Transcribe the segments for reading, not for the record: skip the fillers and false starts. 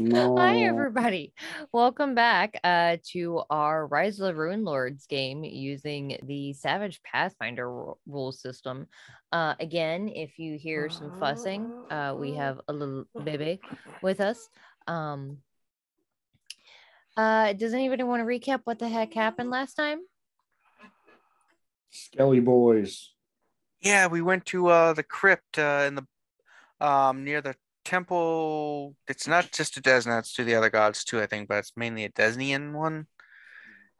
Hi, No. everybody. Welcome back to our Rise of the Runelords game using the Savage Pathfinder rule system. Again, if you hear some fussing, we have a little baby with us. Um, does anybody want to recap what the heck happened last time? Skelly boys. Yeah, we went to the crypt in the near the temple. It's not just to Desna, it's to the other gods too, I think, but it's mainly a Desnian one.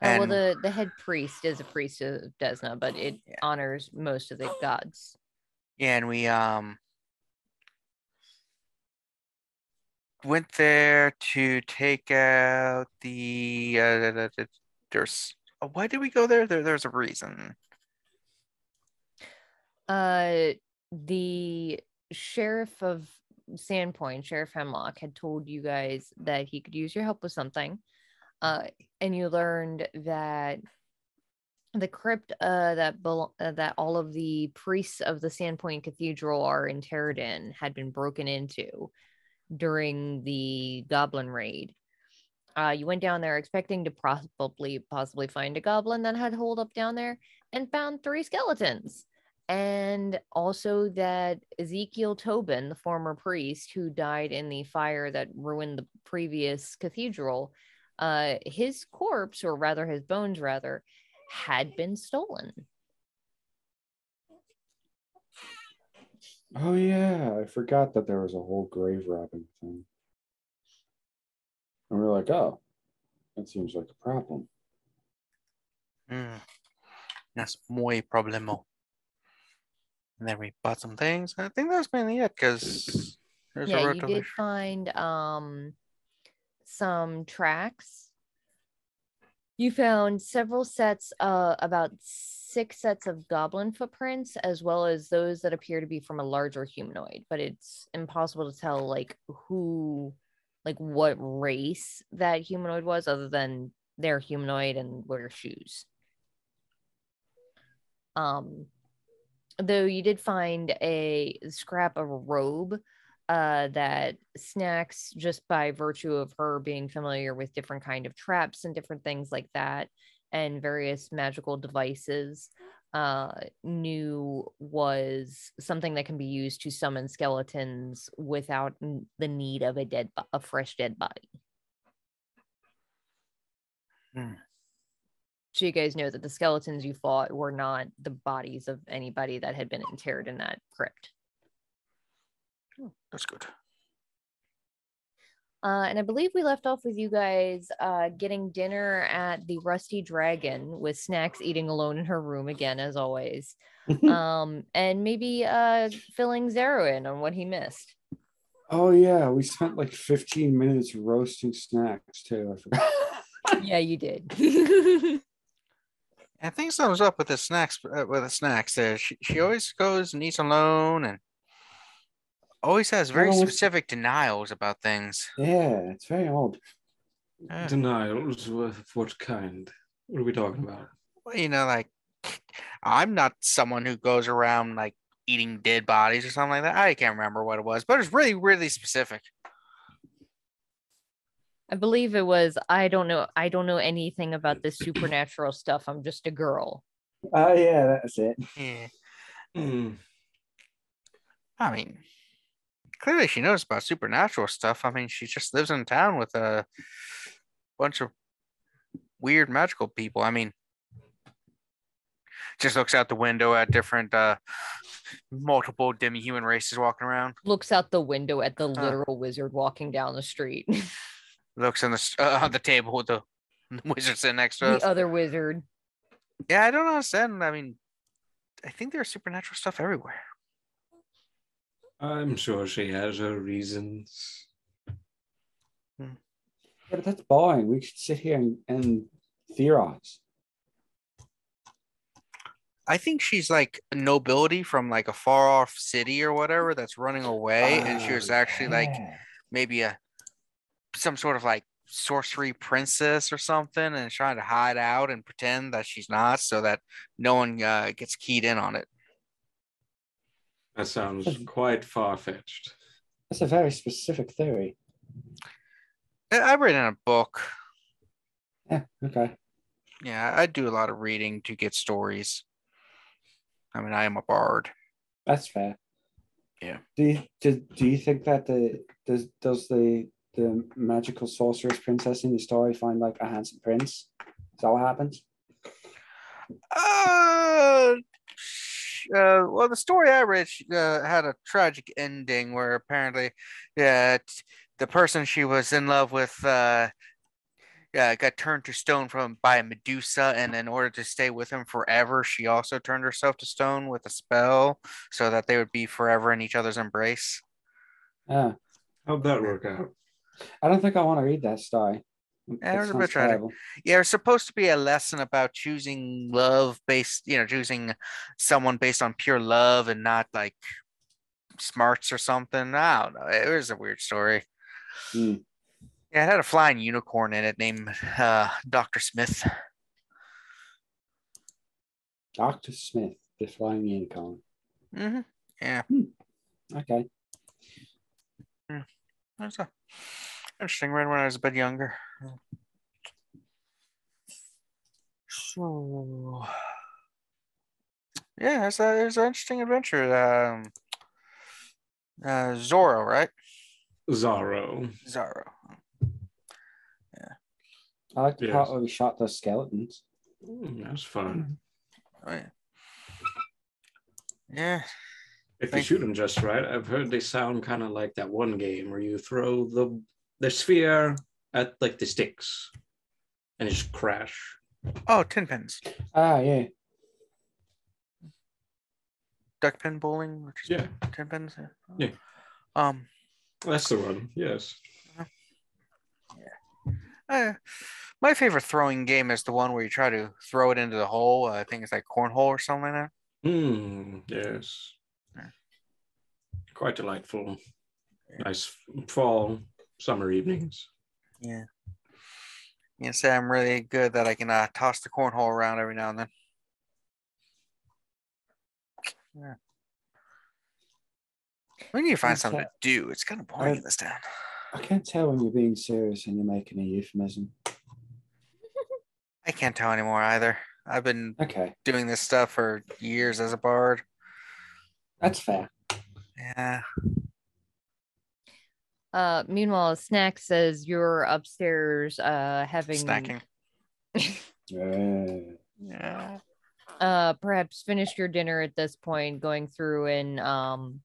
Well, And the head priest is a priest of Desna, but it yeah, honors most of the gods. yeah, and we went there to take out there's why did we go there? There's a reason. Uh, the sheriff of Sandpoint, Sheriff Hemlock, had told you guys that he could use your help with something. And you learned that the crypt that all of the priests of the Sandpoint Cathedral are interred in had been broken into during the goblin raid. You went down there expecting to possibly find a goblin that had holed up down there and found three skeletons. And also that Ezekiel Tobin, the former priest who died in the fire that ruined the previous cathedral, his corpse, or rather his bones, rather, had been stolen. Oh yeah, I forgot that there was a whole grave robbing thing. And we are like, oh, that seems like a problem. Mm, that's muy problemo. And then we bought some things. I think that's mainly it because there's a Yeah, road you to did the find some tracks. You found several sets, about 6 sets of goblin footprints, as well as those that appear to be from a larger humanoid, but it's impossible to tell what race that humanoid was, other than they're humanoid and wear shoes. Um, though you did find a scrap of a robe that Snax, just by virtue of her being familiar with different kind of traps and different things like that, and various magical devices, knew was something that can be used to summon skeletons without the need of a fresh dead body. Hmm. So you guys know that the skeletons you fought were not the bodies of anybody that had been interred in that crypt. That's good. And I believe we left off with you guys getting dinner at the Rusty Dragon, with Snax eating alone in her room again, as always. And maybe filling Zaro in on what he missed. Oh yeah, we spent like 15 minutes roasting Snacks too. I forgot. Yeah, you did. I think something's up with the snacks there. She always goes and eats alone and always has very Well, specific denials about things. yeah, it's very odd. Yeah. Denials of what kind? What are we talking about? Well, like I'm not someone who goes around like eating dead bodies or something like that. I can't remember what it was, but it's really, really specific. I believe it was, I don't know anything about this supernatural stuff. I'm just a girl. Oh yeah, that's it. Yeah. Hmm. I mean, clearly she knows about supernatural stuff. I mean, she just lives in town with a bunch of weird magical people. I mean, just looks out the window at different multiple demi-human races walking around. Looks out the window at the Uh, literal wizard walking down the street. looks on the table with the wizard sitting next to The us. other wizard. Yeah, I don't understand. I mean, I think there's supernatural stuff everywhere. I'm sure she has her reasons. Yeah, but that's boring. We should sit here and theorize. I think she's like a nobility from like a far off city or whatever that's running away, and she was actually like Yeah. maybe some sort of like sorcery princess or something, and trying to hide out and pretend that she's not, so that no one gets keyed in on it. That sounds quite far-fetched. That's a very specific theory. I read in a book. Yeah, okay. Yeah, I do a lot of reading to get stories. I mean, I am a bard. That's fair. Yeah. Do you think that does the magical sorceress princess in the story find like a handsome prince? Is that what happens? Well, the story I read had a tragic ending where apparently, the person she was in love with, got turned to stone by a Medusa, and in order to stay with him forever, she also turned herself to stone with a spell, so that they would be forever in each other's embrace. Yeah. How'd that work out? I don't think I want to read that story. Yeah, it That was a sounds bit tragic. terrible. Yeah, it's supposed to be a lesson about choosing love based, choosing someone based on pure love and not like smarts or something. I don't know. It was a weird story. Hmm. Yeah, it had a flying unicorn in it named Dr. Smith. Dr. Smith, the flying unicorn. Mm-hmm. Yeah. Okay. That's a interesting read when I was a bit younger. So yeah, it's an interesting adventure. Zorro, right? Zaro. Zaro. I like the part Yes. where we shot those skeletons. That's fun. Oh, yeah. Yeah. If you Thank- shoot them just right, I've heard they sound kind of like that one game where you throw the sphere at like the sticks and it just crash. Oh, 10 pins. Ah, yeah. Duck pin bowling, which is Yeah. 10 pins. Yeah. That's the one. Yes. My favorite throwing game is the one where you try to throw it into the hole. I think it's like cornhole or something like that. Yes. Yeah. Quite delightful. Yeah. Nice fall, summer evenings. Yeah. You can say I'm really good that I can toss the cornhole around every now and then. Yeah. We need to find something to do. It's kind of boring in this town. I can't tell when you're being serious and you're making a euphemism. I can't tell anymore either. I've been Okay. doing this stuff for years as a bard. That's fair. Yeah. Meanwhile, Snack says you're upstairs having Snacking. Yeah. perhaps finished your dinner at this point, going through and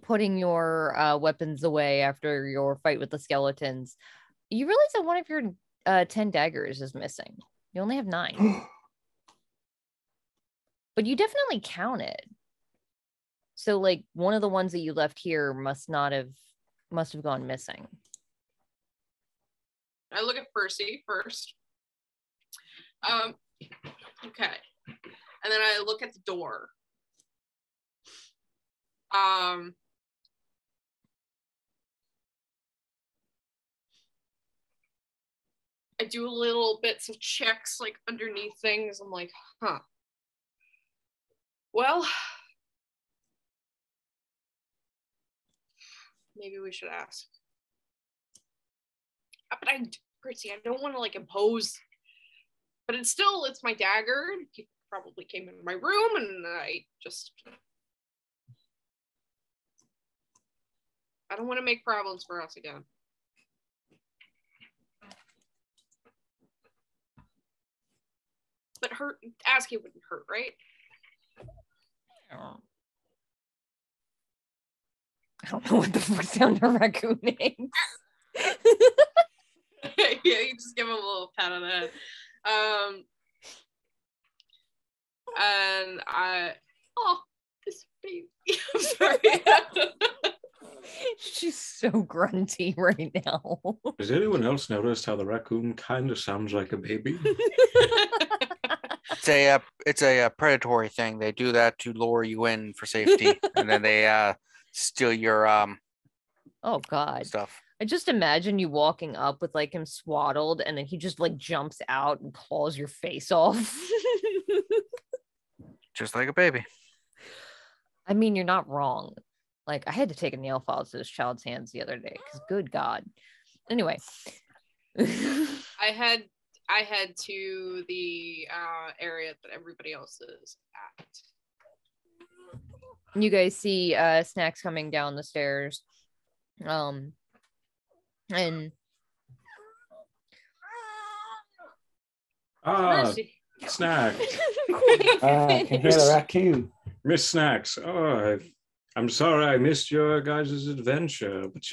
putting your weapons away after your fight with the skeletons. You realize that one of your 10 daggers is missing. You only have 9. But you definitely counted. So like one of the ones that you left here must have gone missing. I look at Percy first. Okay. And then I look at the door. I do little bits of checks like underneath things. I'm like, huh. Well, maybe we should ask. But Percy, I don't want to like impose. But it's my dagger. He probably came into my room and I don't want to make problems for us again. But asking wouldn't hurt, right? I don't know what the fuck sound a raccoon makes. Yeah, you just give him a little pat on the head. And this baby. I'm sorry. She's so grunty right now. Has anyone else noticed how the raccoon kind of sounds like a baby? It's a predatory thing. They do that to lure you in for safety, and then they steal your Oh God. stuff. I just imagine you walking up with like him swaddled and then he just like jumps out and claws your face off. Just like a baby. I mean, you're not wrong. Like I had to take a nail file to this child's hands the other day because good God. Anyway. I head to the area that everybody else is at. You guys see Snax coming down the stairs. And Snack. I can hear the raccoon. Miss Snacks. Oh, I'm sorry I missed your guys' adventure, but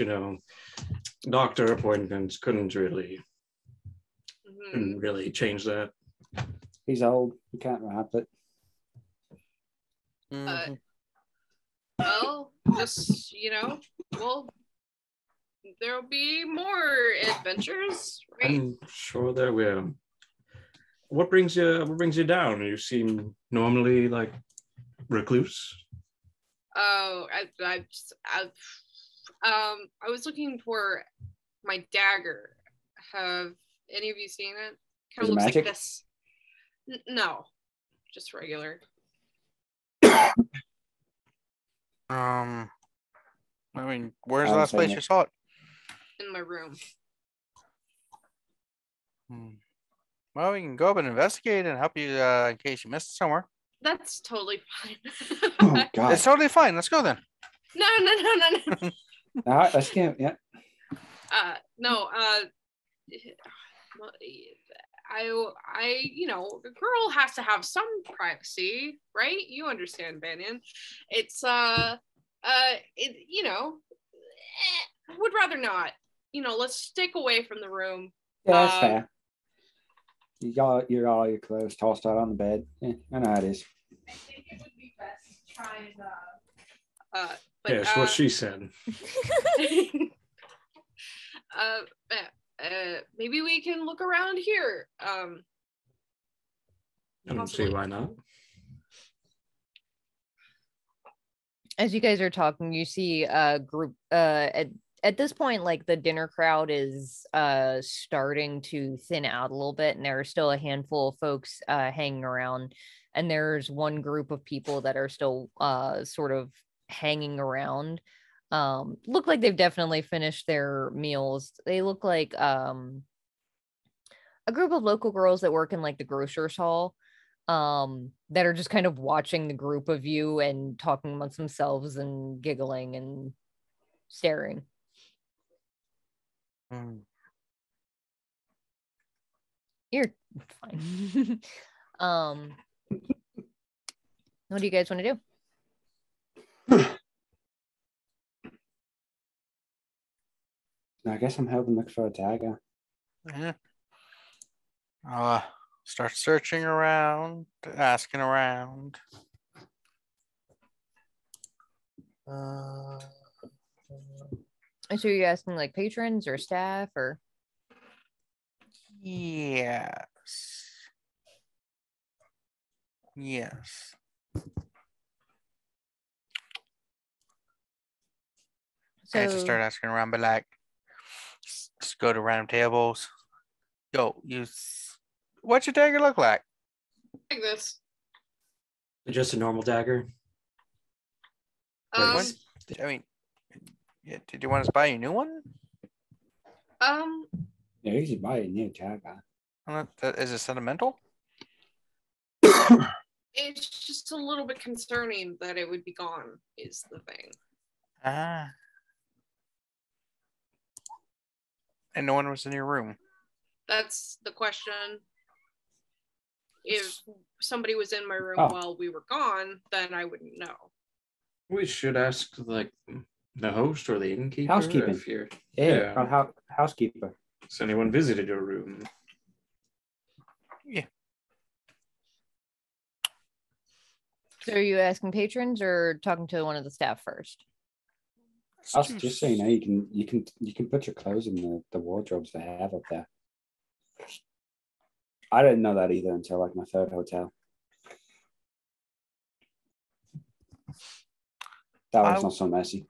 doctor appointments couldn't really change that. He's old. You can't wrap it. Well, just there'll be more adventures, right? I'm sure there will. What brings you down? You seem normally like recluse. Oh, I was looking for my dagger. Have any of you seen it? Kind of looks magic? like this. No, just regular. I mean, where's the last place you saw it? In my room. Well, we can go up and investigate and help you in case you missed it somewhere. That's totally fine. Oh God! It's totally fine. Let's go then. No. All right, let's go. Yeah. No. The girl has to have some privacy, right? You understand, Banyen. It's would rather not. Let's stick away from the room. Yeah, that's fair. You got all your clothes tossed out on the bed. Yeah, I know how it is. I think it would be best to try and Yes, what she said. Maybe we can look around here. I don't see why not. As you guys are talking, you see a group at this point, like the dinner crowd is starting to thin out a little bit, and there are still a handful of folks hanging around, and there's one group of people that are still sort of hanging around. Look like they've definitely finished their meals. They look like a group of local girls that work in like the grocer's hall, that are just kind of watching the group of you and talking amongst themselves and giggling and staring. You're fine. What do you guys want to do? I guess I'm helping look for a dagger. Yeah. I'll start searching around, asking around. So you're asking like patrons or staff or? Yes. So I just start asking around, but like, just go to random tables. Yo, what's your dagger look like? Like this. Just a normal dagger. I mean, yeah, did you want us to buy you a new one? Yeah, you should buy a new dagger. Is it sentimental? It's just a little bit concerning that it would be gone, is the thing. And no one was in your room. That's the question. If somebody was in my room while we were gone, then I wouldn't know. We should ask like the host or the innkeeper. Housekeeping. If you're, housekeeper. Has anyone visited your room? Yeah. So are you asking patrons or talking to one of the staff first? Just so you know, you can put your clothes in the wardrobes they have up there. I didn't know that either until like my third hotel. That was not so messy.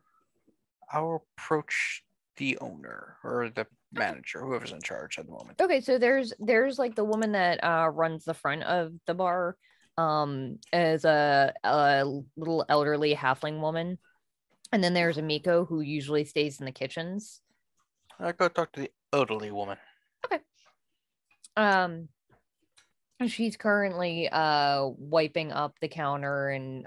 I'll approach the owner or the manager, whoever's in charge at the moment. Okay, so there's like the woman that runs the front of the bar, as a little elderly halfling woman, and then there's Amiko who usually stays in the kitchens. I go talk to the elderly woman. Okay. She's currently wiping up the counter and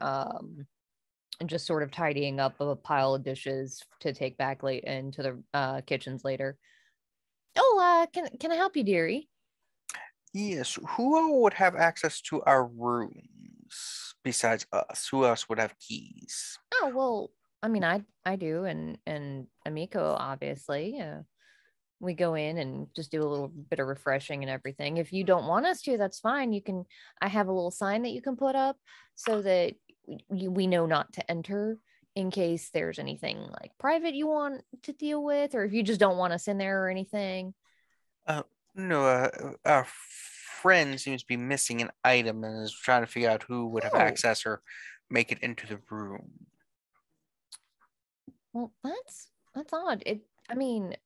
just sort of tidying up a pile of dishes to take back late into the kitchens later. Oh, can I help you, dearie? Yes. Who all would have access to our rooms besides us? Who else would have keys? Oh, well, I mean, I do, and Amiko, obviously. We go in and just do a little bit of refreshing and everything. If you don't want us to, that's fine. You can. I have a little sign that you can put up so that we know not to enter in case there's anything like private you want to deal with, or if you just don't want us in there or anything. No, our friend seems to be missing an item and is trying to figure out who would have Oh. access or make it into the room. Well, that's odd. I mean,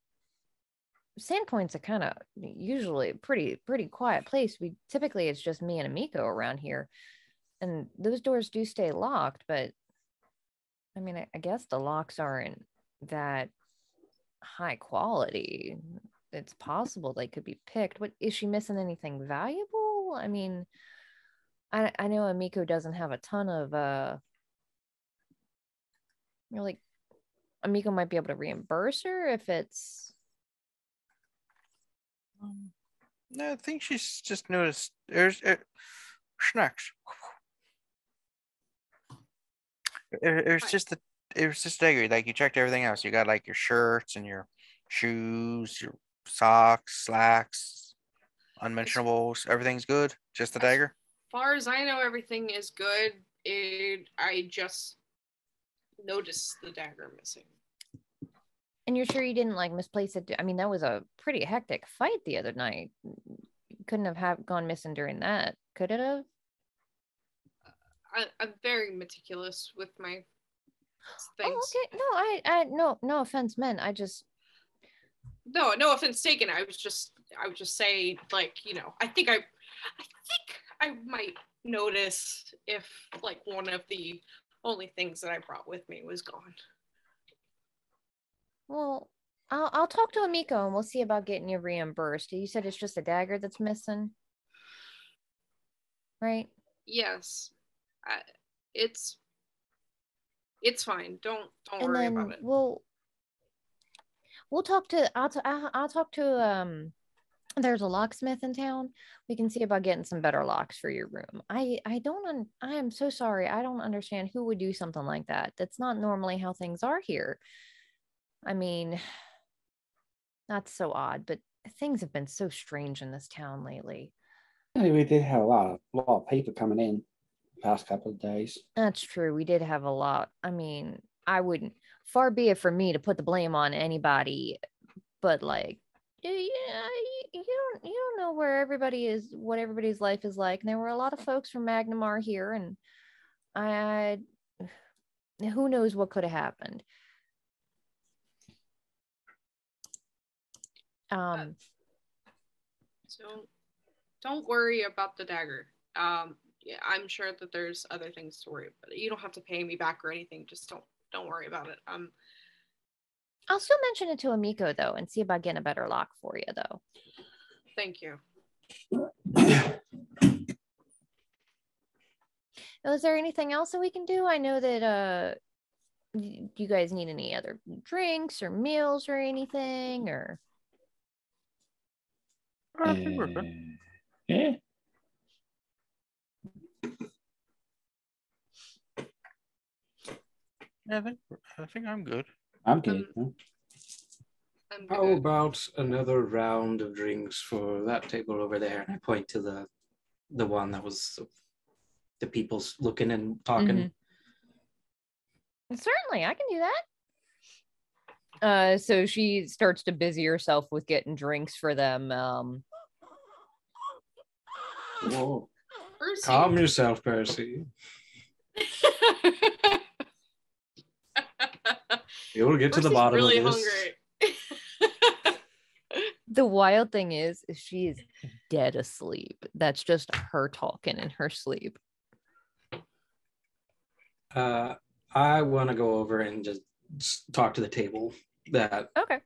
Sandpoint's a kind of usually pretty quiet place. Typically it's just me and Amiko around here, and those doors do stay locked. But I mean, I guess the locks aren't that high quality. It's possible they could be picked. What is she missing? Anything valuable? I mean, I know Amiko doesn't have a ton of like Amiko might be able to reimburse her if it's. No, I think she's just noticed. There's Snax. It was just a dagger. Like you checked everything else. You got like your shirts and your shoes, your socks, slacks, unmentionables. Everything's good. Just the dagger. As far as I know, everything is good. I just noticed the dagger missing. And you're sure you didn't like misplace it? I mean, that was a pretty hectic fight the other night. Couldn't have gone missing during that, could it have? I'm very meticulous with my things. Oh, okay. No, no offense meant. I just. No offense taken. I would just say, like, I think I might notice if like one of the only things that I brought with me was gone. Well, I'll talk to Amiko and we'll see about getting you reimbursed. You said it's just a dagger that's missing, right? Yes, it's fine. Don't And worry then about it. we'll talk to. I'll talk to There's a locksmith in town. We can see about getting some better locks for your room. I am so sorry. I don't understand who would do something like that. That's not normally how things are here. I mean, that's so odd, but things have been so strange in this town lately. We did have a lot of people coming in the past couple of days. That's true. We did have a lot. I mean, I wouldn't, far be it from me to put the blame on anybody, but like, yeah, you don't know where everybody is, what everybody's life is like. And there were a lot of folks from Magnamar here, and I who knows what could have happened. So don't worry about the dagger. Yeah, I'm sure that there's other things to worry about. You don't have to pay me back or anything. Just don't worry about it. I'll still mention it to Amiko though, and see about getting a better lock for you though. Thank you. Is there anything else that we can do? I know that do you guys need any other drinks or meals or anything, or I think we're good. Yeah. I think I'm good. I'm good. I'm How good. about another round of drinks for that table over there? And I point to the one that was the people looking and talking. Certainly, I can do that. So she starts to busy herself with getting drinks for them. Whoa. Percy. Calm yourself, Percy. You'll get to the Percy's bottom really of this. hungry. The wild thing is she is dead asleep. That's just her talking in her sleep. I want to go over and just talk to the table. That Okay.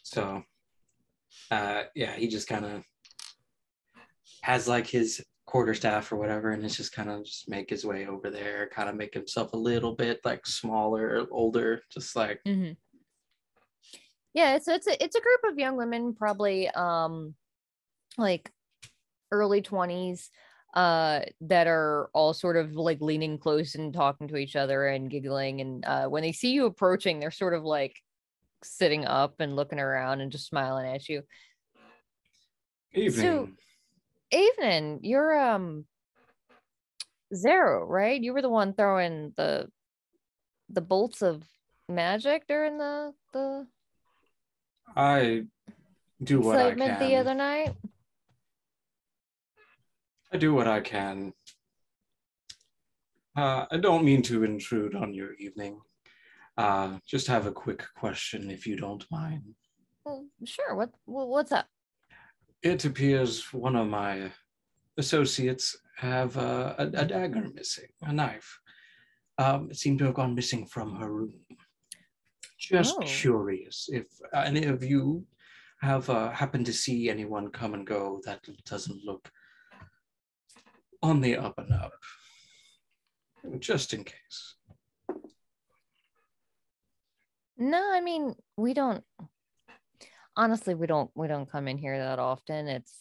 So, yeah, he just kind of has like his quarterstaff or whatever, and it's just kind of just make his way over there, kind of make himself a little bit like smaller, older, just like. Mm-hmm. Yeah, so it's a group of young women, probably like early 20s, that are all sort of like leaning close and talking to each other and giggling. And when they see you approaching, they're sort of like sitting up and looking around and just smiling at you. Evening. So, evening, you're Zaro, right? You were the one throwing the bolts of magic during the I do what I excitement can. the other night. I do what I can. I don't mean to intrude on your evening. Just have a quick question, if you don't mind. Well, sure. What's up? It appears one of my associates have a dagger missing, a knife. It seemed to have gone missing from her room. Just curious if any of you have happened to see anyone come and go that doesn't look on the up and up, just in case. No, I mean, we don't come in here that often. It's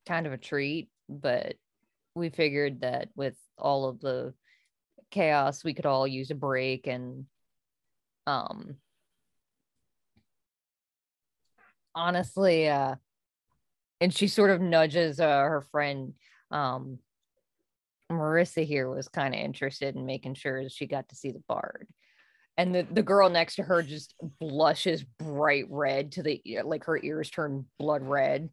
kind of a treat, but we figured that with all of the chaos, we could all use a break. And honestly, and she sort of nudges her friend Marissa here, was kind of interested in making sure she got to see the bard. And the girl next to her just blushes bright red to the, like, her ears turn blood red.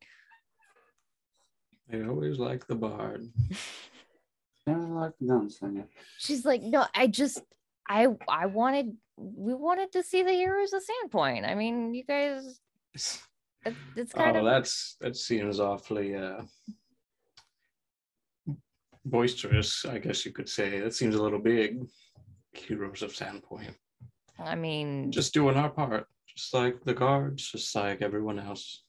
I always like the bard. I like the gunslinger. She's like, no, we wanted to see the heroes of Sandpoint. I mean, you guys, it's kind of. That seems awfully boisterous, I guess you could say. That seems a little big. Heroes of Sandpoint. I mean, just doing our part, just like the guards, just like everyone else.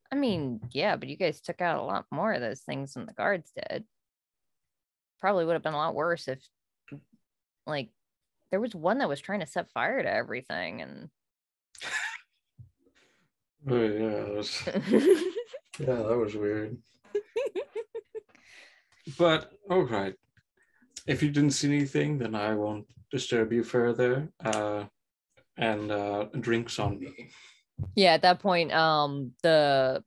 I mean, yeah, but you guys took out a lot more of those things than the guards did. Probably would have been a lot worse if, like, there was one that was trying to set fire to everything. And oh yeah, that was weird. But all right, if you didn't see anything, then I won't disturb you further. And drinks on me. Yeah, at that point, the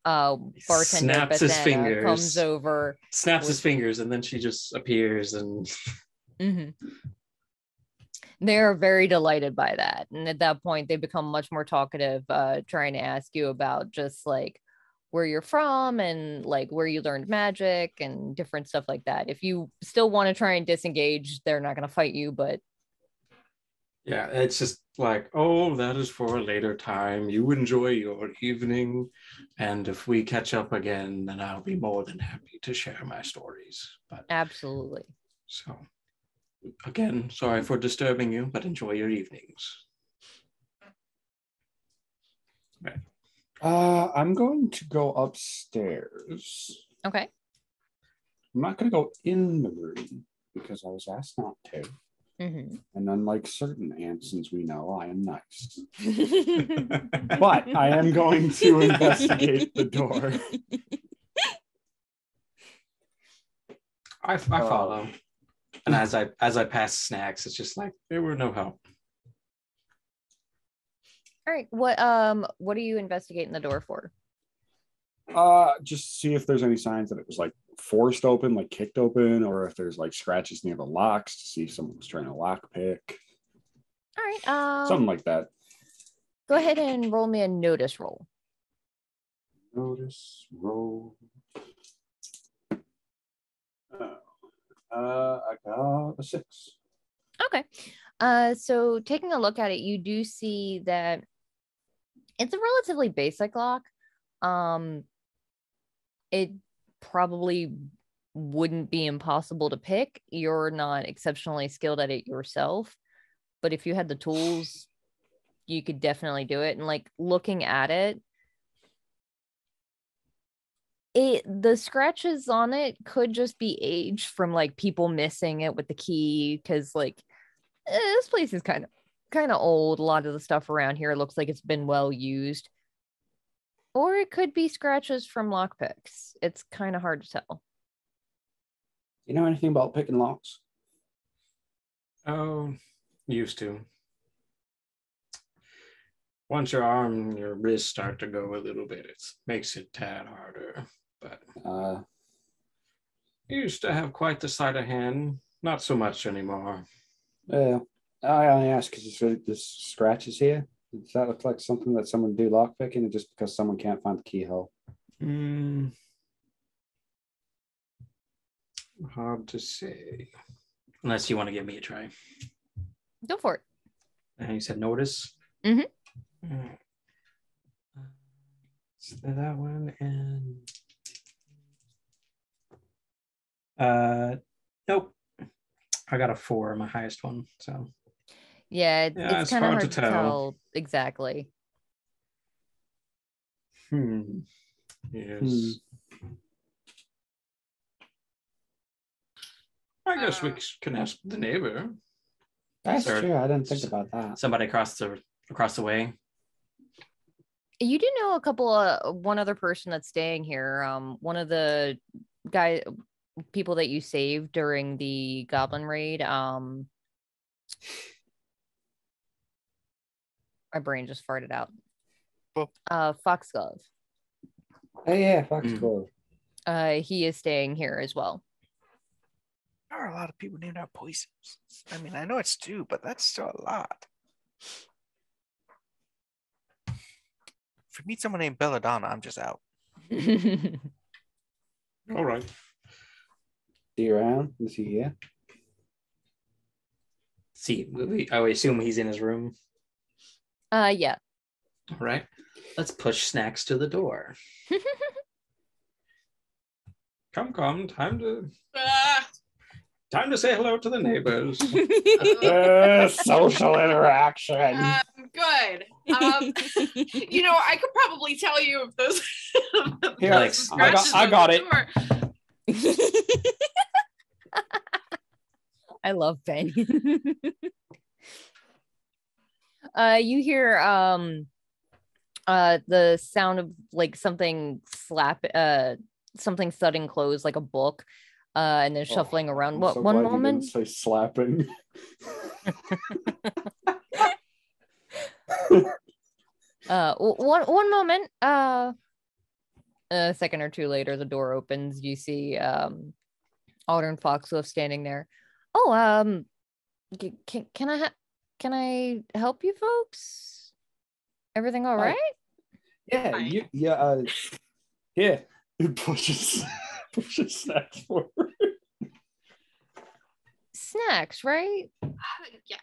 bartender snaps his fingers, comes over, snaps his fingers, and then she just appears and. Mm-hmm. They're very delighted by that, and at that point, they become much more talkative, trying to ask you about just like where you're from and like where you learned magic and different stuff like that. If you still want to try and disengage, they're not going to fight you, but yeah, it's just like, oh, that is for a later time. You enjoy your evening, and if we catch up again, then I'll be more than happy to share my stories. But absolutely. So again, sorry for disturbing you, but enjoy your evenings. Right. I'm going to go upstairs. Okay. I'm not going to go in the room because I was asked not to. Mm-hmm. And unlike certain Ansons we know, I am nice. But I am going to investigate the door. I follow. And as I pass Snax, it's just like, there were no help. All right. What are you investigating the door for? Just see if there's any signs that it was like forced open, like kicked open, or if there's like scratches near the locks to see if someone was trying to lock pick. All right. Something like that. Go ahead and roll me a notice roll. Notice roll. I got a 6. Okay. So taking a look at it, you do see that it's a relatively basic lock. It probably wouldn't be impossible to pick. You're not exceptionally skilled at it yourself, but if you had the tools, you could definitely do it. And like looking at it, the scratches on it could just be age from like people missing it with the key, because like this place is kind of old. A lot of the stuff around here looks like it's been well used, or it could be scratches from lockpicks. It's kind of hard to tell. You know anything about picking locks? Oh, used to. Once your arm and your wrist start to go a little bit, it makes it tad harder. But used to have quite the sleight of hand. Not so much anymore. Yeah, I only ask because there's scratches here. Does that look like something that someone would do lockpicking, or just because someone can't find the keyhole? Hard to say. Unless you want to give me a try. Go for it. And you said notice? Mm-hmm. So that one and nope. I got a 4, my highest one. So yeah, it's kind of hard to tell exactly. Yes. I guess we can ask the neighbor. That's true. I didn't think about that. Somebody across the way. You do know one other person that's staying here. One of the people that you saved during the goblin raid. My brain just farted out. Foxglove. Oh yeah, Foxglove. He is staying here as well. There are a lot of people named out poisons. I mean, I know it's 2, but that's still a lot. If we meet someone named Belladonna, I'm just out. All right. See you around? Is he here? See, I would assume he's in his room. Yeah. All right. Let's push Snax to the door. Come. Time to say hello to the neighbors. Social interaction. Good. I could probably tell you if those. Here, I got it. I love Banyen. You hear the sound of like something something thudding closed, like a book, and then shuffling around. I'm so one glad moment? You didn't say slapping. One moment. A second or two later, the door opens. You see Aldern Foxglove standing there. Oh, can I help you folks? Everything all right? Yeah, yeah. He pushes Snax forward. Snax, right? Yeah.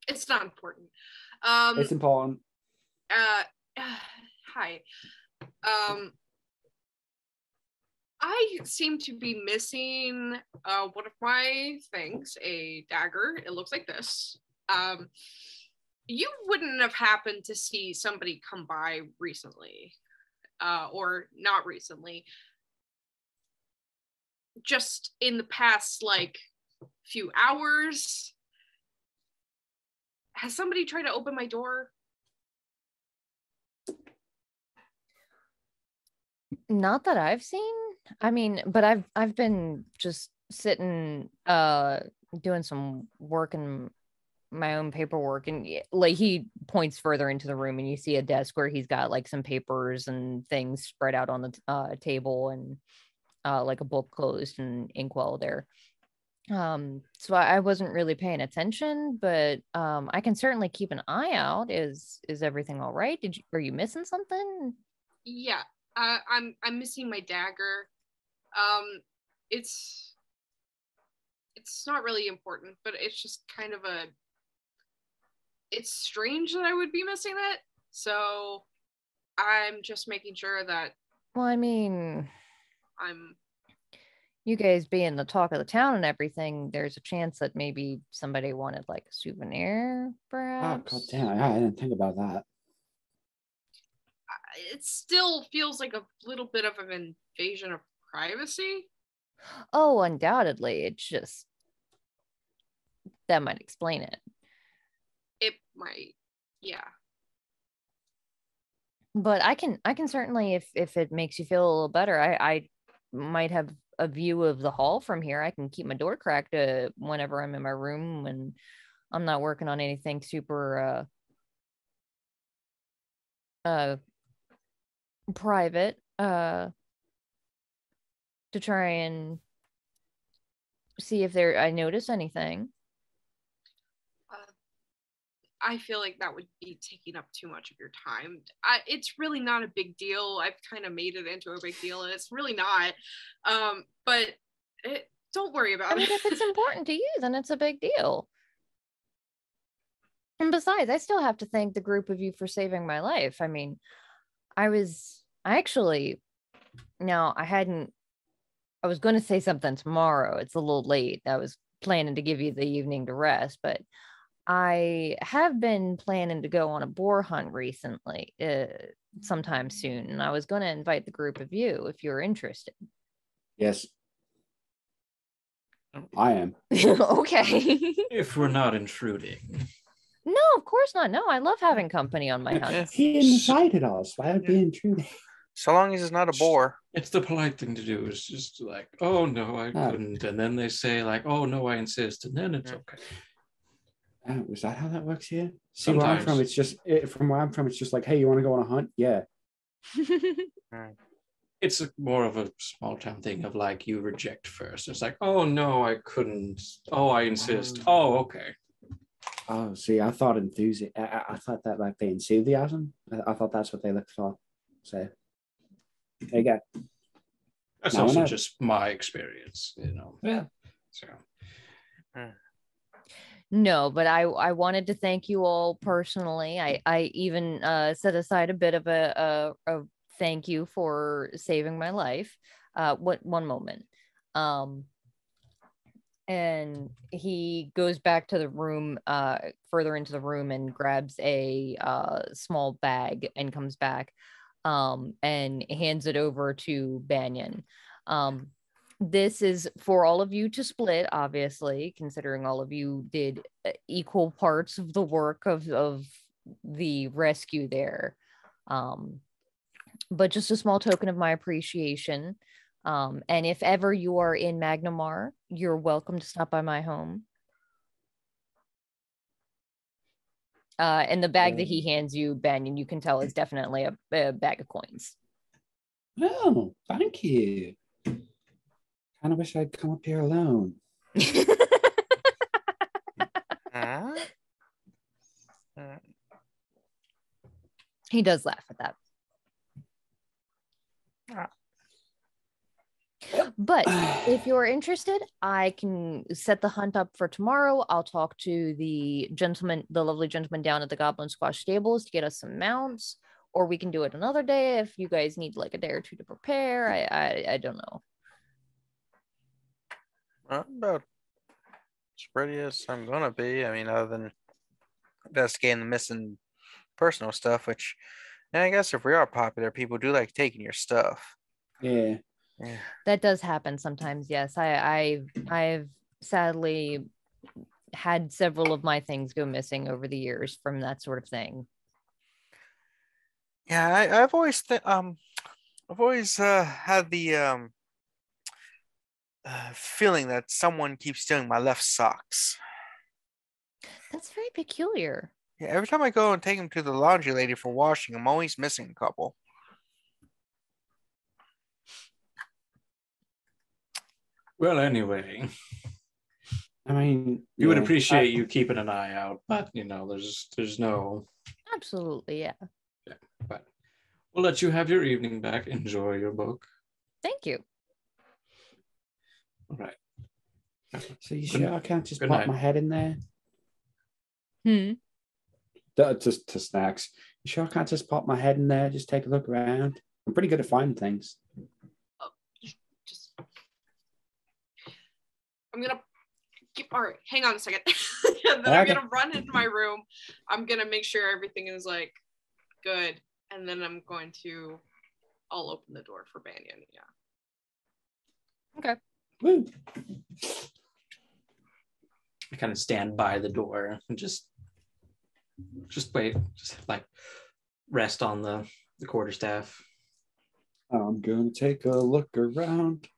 It's not important. It's important. Hi. I seem to be missing one of my things, a dagger. It looks like this. You wouldn't have happened to see somebody come by recently, or not recently, just in the past, like, few hours. Has somebody tried to open my door? Not that I've seen. I mean, but I've been just sitting doing some work in my own paperwork, and like he points further into the room and you see a desk where he's got like some papers and things spread out on the table, and like a book closed and inkwell there. So I wasn't really paying attention, but I can certainly keep an eye out. Is everything all right? Are you missing something? Yeah. I'm missing my dagger. It's not really important, but it's just kind of it's strange that I would be missing it. So I'm just making sure that. Well, I mean, you guys being the talk of the town and everything, there's a chance that maybe somebody wanted like a souvenir, Oh, perhaps. God damn. I didn't think about that. It still feels like a little bit of an invasion of privacy. Oh, undoubtedly. It's just that might explain it. It might, yeah. But I can certainly, if it makes you feel a little better, I might have a view of the hall from here. I can keep my door cracked whenever I'm in my room and I'm not working on anything super private to try and see if I notice anything. I feel like that would be taking up too much of your time. It's really not a big deal. I've kind of made it into a big deal, and it's really not. But don't worry about it. I mean, if it's important to you, then it's a big deal. And besides, I still have to thank the group of you for saving my life. I mean, I was going to say something tomorrow. It's a little late. I was planning to give you the evening to rest, but I have been planning to go on a boar hunt recently, sometime soon, and I was going to invite the group of you if you're interested. Yes. I am. Okay. If we're not intruding. No, of course not. No, I love having company on my hunts. He invited us. Why would be intruding? So long as it's not a boar. It's the polite thing to do. Is just like, oh no, I couldn't, and then they say like, oh no, I insist, and then it's okay. Is that how that works here? See, Sometimes. where I'm from, it's just from where I'm from, it's just like, hey, you want to go on a hunt? Yeah. It's more of a small town thing of like you reject first. It's like, oh no, I couldn't. Oh, I insist. Oh, okay. Oh, see, I thought enthusiasm. I thought that like the enthusiasm. I thought that's what they looked for. So there you go. That's now also just my experience, you know. Yeah. So. No, but I wanted to thank you all personally. I even set aside a bit of a thank you for saving my life. One moment. And he goes back to the room, further into the room, and grabs a small bag and comes back and hands it over to Banyen. This is for all of you to split, obviously, considering all of you did equal parts of the work of the rescue there. But just a small token of my appreciation. And if ever you are in Magnamar, you're welcome to stop by my home. And the bag that he hands you, Banyen, you can tell is definitely a bag of coins. Oh, thank you. Kind of wish I'd come up here alone. He does laugh at that. But if you're interested, I can set the hunt up for tomorrow. I'll talk to the lovely gentleman down at the Goblin Squash stables to get us some mounts, or we can do it another day if you guys need like a day or two to prepare. I don't know. About as ready as I'm gonna be. I mean, other than investigating the missing personal stuff, which I guess if we are popular, people do like taking your stuff. Yeah. That does happen sometimes. Yes, I've sadly had several of my things go missing over the years from that sort of thing. Yeah, I've always had the feeling that someone keeps stealing my left socks. That's very peculiar. Yeah, every time I go and take them to the laundry lady for washing, I'm always missing a couple. Well, anyway, I mean, we would appreciate you keeping an eye out, but you know, there's no. Absolutely, yeah. Yeah, but we'll let you have your evening back. Enjoy your book. Thank you. All right. So you sure I can't just pop night. my head in there? Just to Snax. You sure I can't just pop my head in there, just take a look around? I'm pretty good at finding things. Just, all right, hang on a second. And then I'm gonna run into my room. I'm gonna make sure everything is like good, and then I'll open the door for Banyen. Yeah. Okay. Woo. I kind of stand by the door and just wait, just like rest on the quarterstaff. I'm gonna take a look around.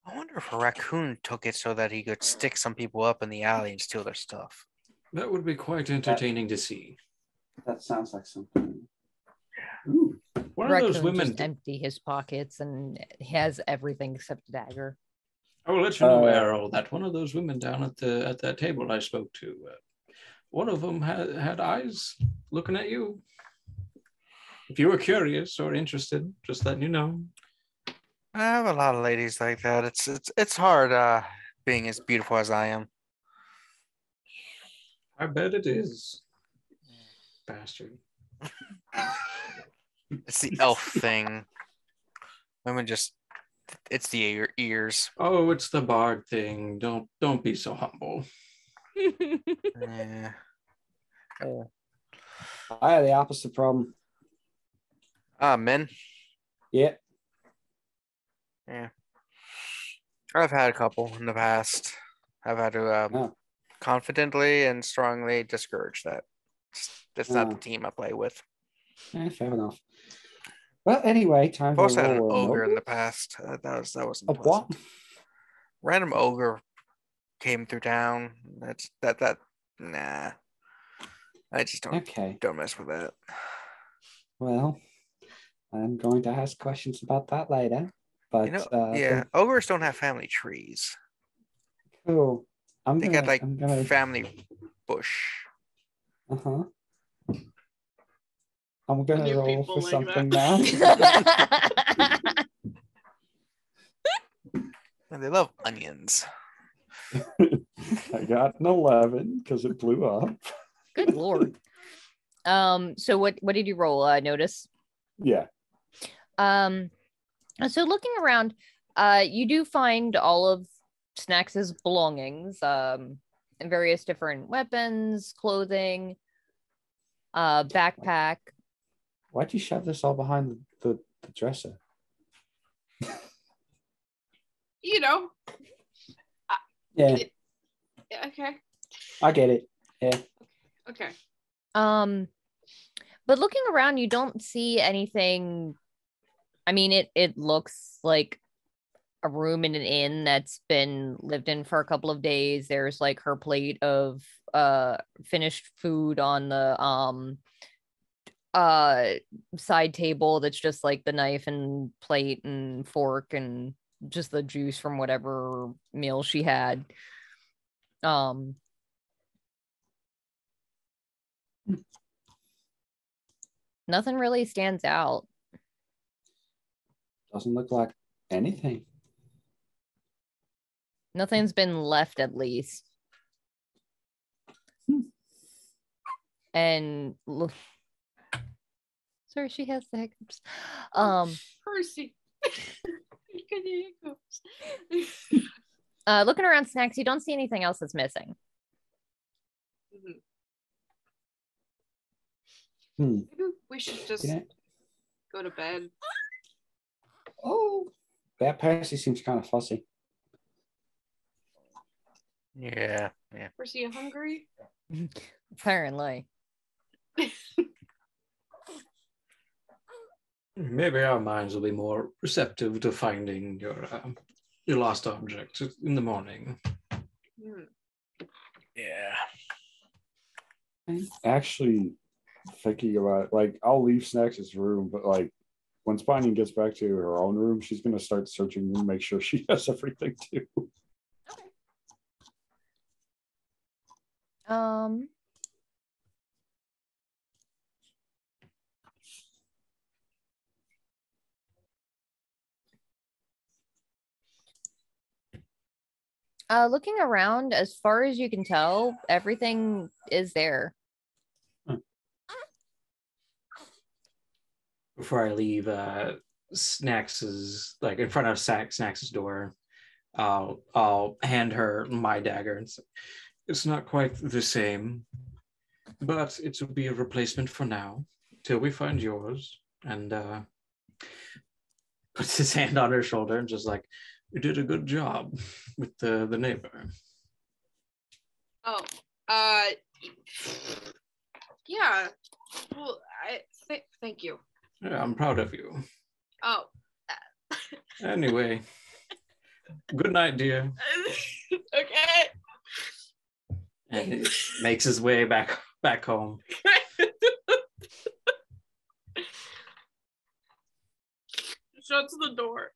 I wonder if a raccoon took it so that he could stick some people up in the alley and steal their stuff. That would be quite entertaining to see. That sounds like something. Ooh. One of those Raccoon women. just empty his pockets and has everything except a dagger. I will let you know, Aarrol, that one of those women down at that table I spoke to, one of them had eyes looking at you. If you were curious or interested, just letting you know. I have a lot of ladies like that. It's hard being as beautiful as I am. I bet it is. Bastard. It's the elf thing. Women just, it's the ears. Oh, it's the bard thing. Don't be so humble. Yeah. I had the opposite problem. Men. Yeah. Yeah. I've had a couple in the past. I've had to confidently and strongly discourage that. That's not the team I play with. Fair enough. Well, anyway, time I've to also had an roll ogre in noble. the past. That was A unpleasant. what? Random ogre came through town. Nah. I just don't mess with that. Well, I'm going to ask questions about that later. But ogres don't have family trees. Cool. They got family bush. Uh-huh. I'm gonna roll for like something now. And they love onions. I got an 11 because it blew up. Good lord. So what did you roll? Notice? Yeah. So looking around, you do find all of Snax's belongings, and various different weapons, clothing, backpack. Why'd you shove this all behind the dresser? You know. Yeah. Okay. I get it. Yeah. Okay. But looking around, you don't see anything. I mean, it looks like a room in an inn that's been lived in for a couple of days. There's like her plate of finished food on the side table that's just like the knife and plate and fork and just the juice from whatever meal she had. Nothing really stands out. Doesn't look like anything. Nothing's been left, at least. And look, sorry, she has the hiccups. Percy. Looking around Snax, you don't see anything else that's missing. Maybe we should just go to bed. Oh, that Percy seems kind of fussy. Yeah. Percy, you hungry? Apparently. Maybe our minds will be more receptive to finding your lost object in the morning. Yeah. I'm actually thinking about I'll leave Snax's room, but once Banyen gets back to her own room, she's gonna start searching and make sure she has everything too. Looking around, as far as you can tell, everything is there. Before I leave, Snax's in front of Snax's door, I'll hand her my dagger and say, it's not quite the same, but it will be a replacement for now till we find yours. And puts his hand on her shoulder and just like, you did a good job with the neighbor. Oh, yeah. Well, thank you. Yeah, I'm proud of you. Oh. Anyway, good night, dear. Okay. And he makes his way back home. Shuts the door.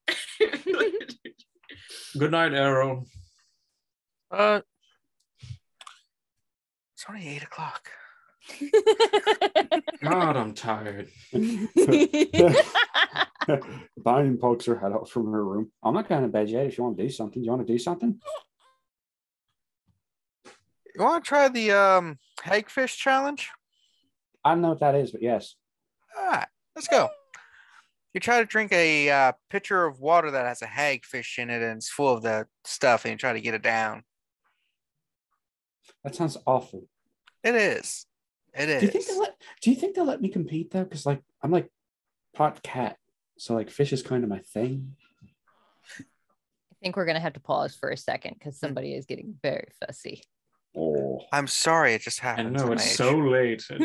Good night, Aarrol. It's only 8 o'clock. God, I'm tired. Banyen pokes her head out from her room. I'm not going to bed yet. If you want to do something, do you want to do something? You want to try the hagfish challenge? I don't know what that is, but yes. All right, let's go. You try to drink a pitcher of water that has a hagfish in it and it's full of the stuff, and you try to get it down. That sounds awful. It is. It is. Do you think they'll let me compete though? Because like I'm like pot cat, so like fish is kind of my thing. I think we're gonna have to pause for a second because somebody is getting very fussy. Oh, I'm sorry, it just happened. I know it's so late. All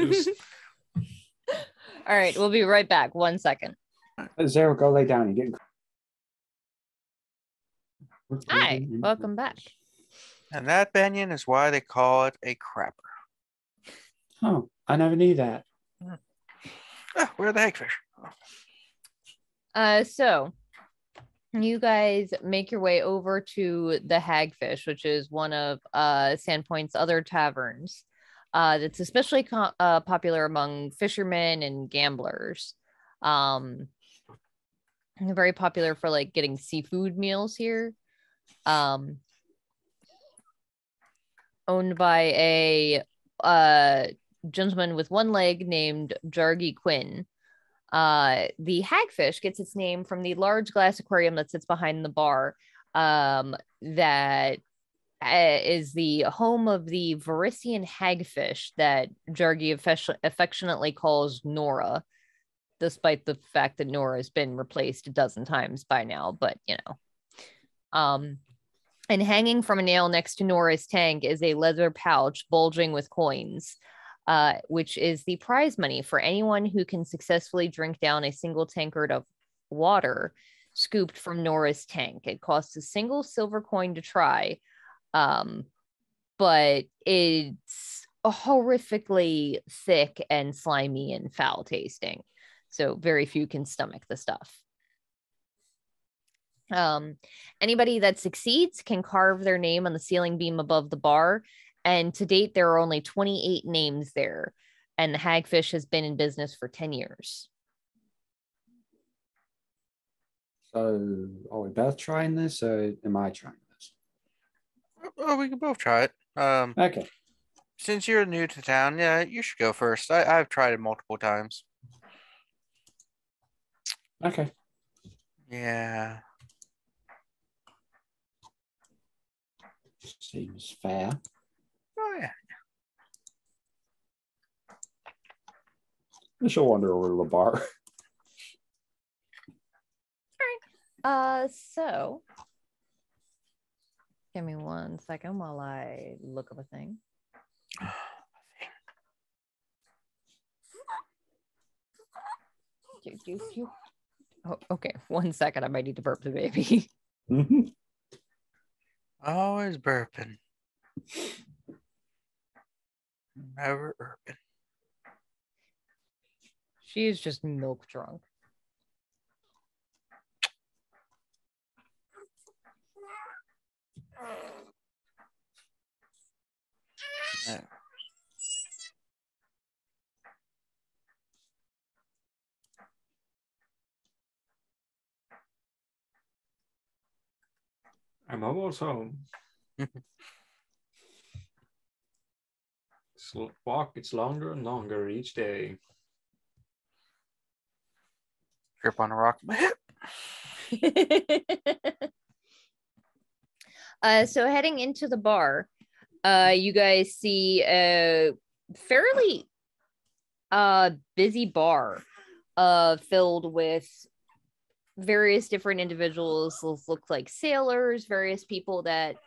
right, we'll be right back. 1 second. Zaro, go lay down. You're getting. Hi, welcome back. And that, Banyen, is why they call it a crapper. Oh, I never knew that. Oh, where are the hagfish? So you guys make your way over to the Hagfish, which is one of Sandpoint's other taverns. That's especially popular among fishermen and gamblers. They're very popular for like getting seafood meals here. Owned by a gentleman with one leg named Jargy Quinn. The hagfish gets its name from the large glass aquarium that sits behind the bar, that is the home of the Varisian hagfish that Jargy affectionately calls Nora, despite the fact that Nora has been replaced a dozen times by now, but you know. And hanging from a nail next to Nora's tank is a leather pouch bulging with coins, which is the prize money for anyone who can successfully drink down a single tankard of water scooped from Nora's tank. It costs a single silver coin to try, but it's horrifically thick and slimy and foul tasting. So very few can stomach the stuff. Anybody that succeeds can carve their name on the ceiling beam above the bar. And to date, there are only 28 names there. And the hagfish has been in business for 10 years. So, are we both trying this, or am I trying this? Well, we can both try it. Okay. Since you're new to town, yeah, you should go first. I've tried it multiple times. Okay. Yeah. Seems fair. Oh, yeah. I shall wander over to the bar. So give me 1 second while I look up a thing. Oh, okay, 1 second. I might need to burp the baby. Always burping. Never burping. She is just milk drunk. Yeah. I'm almost home. This walk gets longer and longer each day. Grip on a rock. My hip. So heading into the bar, you guys see a fairly busy bar filled with various different individuals. Those look like sailors, various people that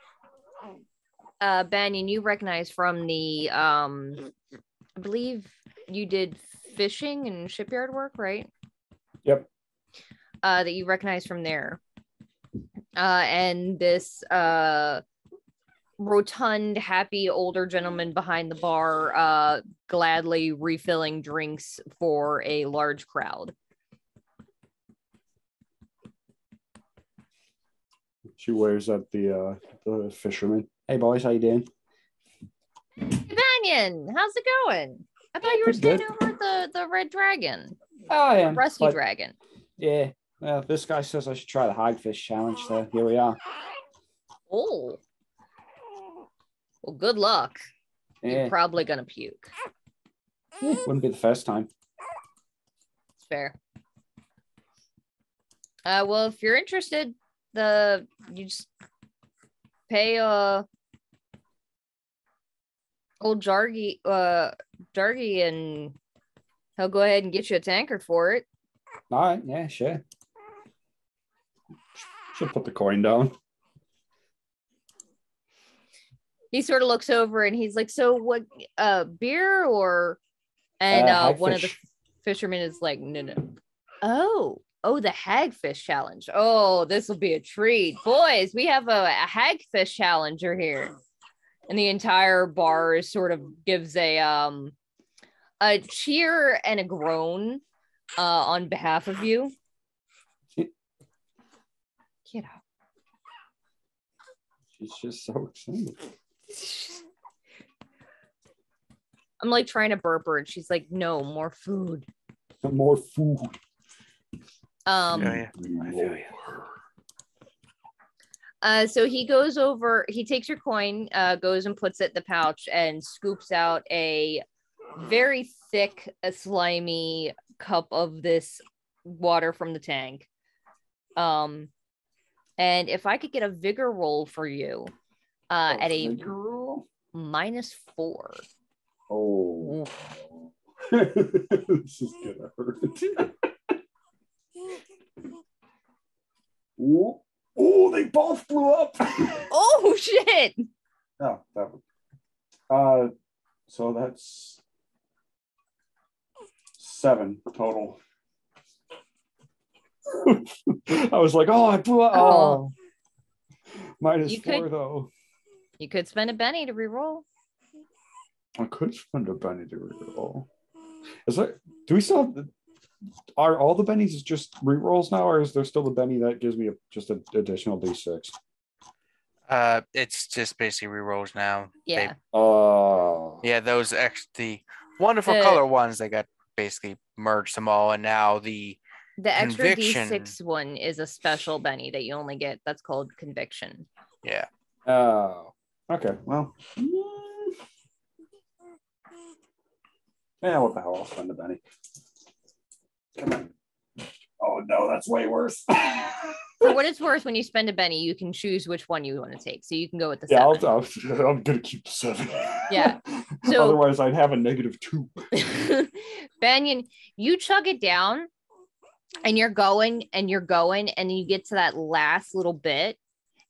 Banyen, you recognize from the I believe you did fishing and shipyard work, right? Yep. That you recognize from there. And this rotund, happy older gentleman behind the bar, gladly refilling drinks for a large crowd. She waves at the fisherman. Hey boys, how you doing? Banyen, how's it going? I thought you were Pretty staying good. over at the Red Dragon. I am. Rusty but- Dragon. Yeah. Well, this guy says I should try the hagfish challenge, so here we are. Oh. Well, good luck. Yeah. You're probably gonna puke. Wouldn't be the first time. It's fair. Well, if you're interested, you just pay old Jargy and he'll go ahead and get you a tankard for it. All right. Yeah, sure. Should put the coin down. He sort of looks over and he's like, so what, beer or, and one of the hagfish. fishermen is like, no. Oh, the hagfish challenge. Oh, this will be a treat. Boys, we have a hagfish challenger here. And the entire bar sort of gives a cheer and a groan on behalf of you. Get out. She's just so excited. I'm like trying to burp her and she's like, no, more food. More food. Yeah. So he goes over, he takes your coin, goes and puts it in the pouch and scoops out a very thick, slimy cup of this water from the tank. And if I could get a vigor roll for you, at a -4. Oh. This is gonna hurt. Oh, they both blew up. Oh shit! Oh, that would. So that's 7 total. I was like, oh, I blew up. Oh. -4 though. You could spend a penny to reroll. I could spend a penny to reroll. Is there? Do we still have? Are all the bennies just rerolls now, or is there still the benny that gives me just an additional D6? It's just basically rerolls now. Yeah. Yeah, those the wonderful color ones, they got basically merged them all, and now the extra conviction. D6 one is a special Benny that you only get. That's called conviction. Yeah. Oh. Okay. Well. Yeah. What the hell? I'll spend a benny. Come on. Oh no, that's way worse. For what it's worth, when you spend a Benny, you can choose which one you want to take. So you can go with the Yeah, 7. I'm gonna keep the 7. Yeah. So otherwise, I'd have a -2. Banyen, you chug it down, and you're going, and then you get to that last little bit,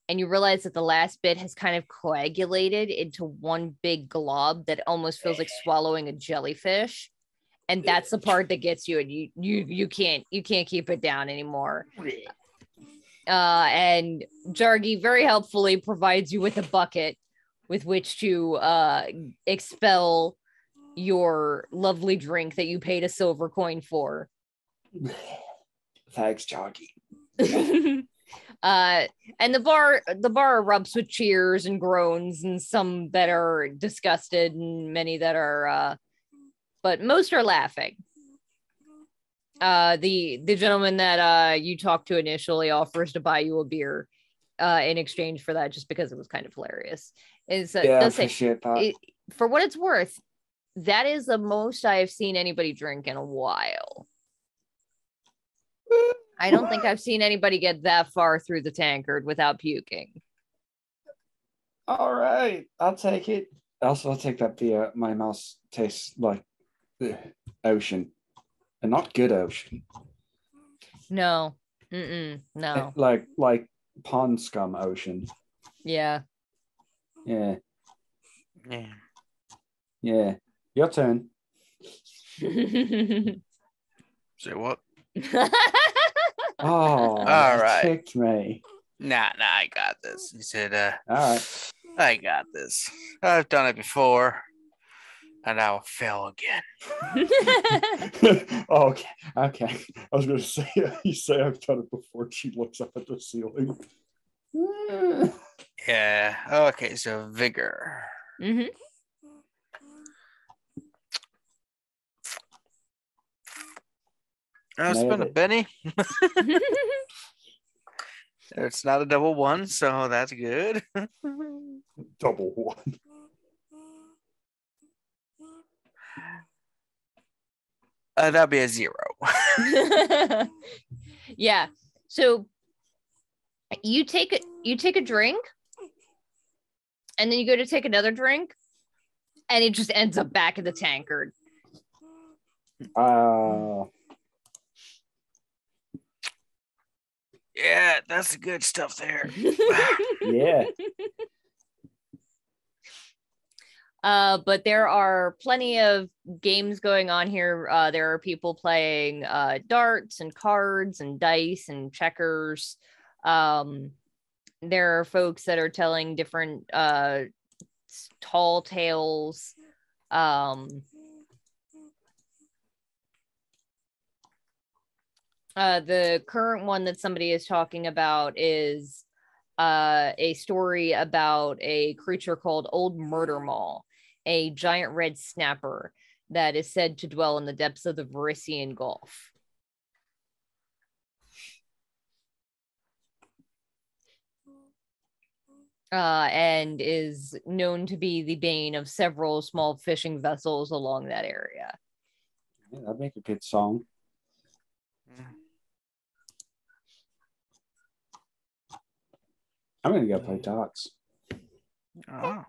and you realize that the last bit has kind of coagulated into one big glob that almost feels like swallowing a jellyfish. And that's the part that gets you, and you can't keep it down anymore. And Jargy very helpfully provides you with a bucket with which to expel your lovely drink that you paid a silver coin for. Thanks, Jargy. And the bar erupts with cheers and groans, and some that are disgusted, and many that are but most are laughing. The gentleman that you talked to initially offers to buy you a beer in exchange for that, just because it was kind of hilarious. Yeah, I appreciate that. For what it's worth, that is the most I have seen anybody drink in a while. I don't think I've seen anybody get that far through the tankard without puking. All right, I'll take it. Also, I'll take that beer. My mouth tastes like the ocean, and not good ocean. No. No. Like pond scum ocean. Yeah. Yeah. Yeah. Yeah. Your turn. Say what? Oh, All you right. tricked me. Nah, I got this. He said, All right. I got this. I've done it before, and I'll fail again. Okay. I was going to say, you say I've done it before. She looks up at the ceiling. Yeah. Okay, so vigor. Mm-hmm. I'll spend a penny. It's not a double one, so that's good. Double one. That'd be a 0. Yeah. So you take a drink, and then you go to take another drink, and it just ends up back in the tankard. Yeah, that's the good stuff there. Yeah. But there are plenty of games going on here. There are people playing darts and cards and dice and checkers. There are folks that are telling different tall tales. The current one that somebody is talking about is a story about a creature called Old Murder Maw, a giant red snapper that is said to dwell in the depths of the Varisian Gulf. And is known to be the bane of several small fishing vessels along that area. Yeah, that'd make a good song. I'm gonna go play darts. Oh.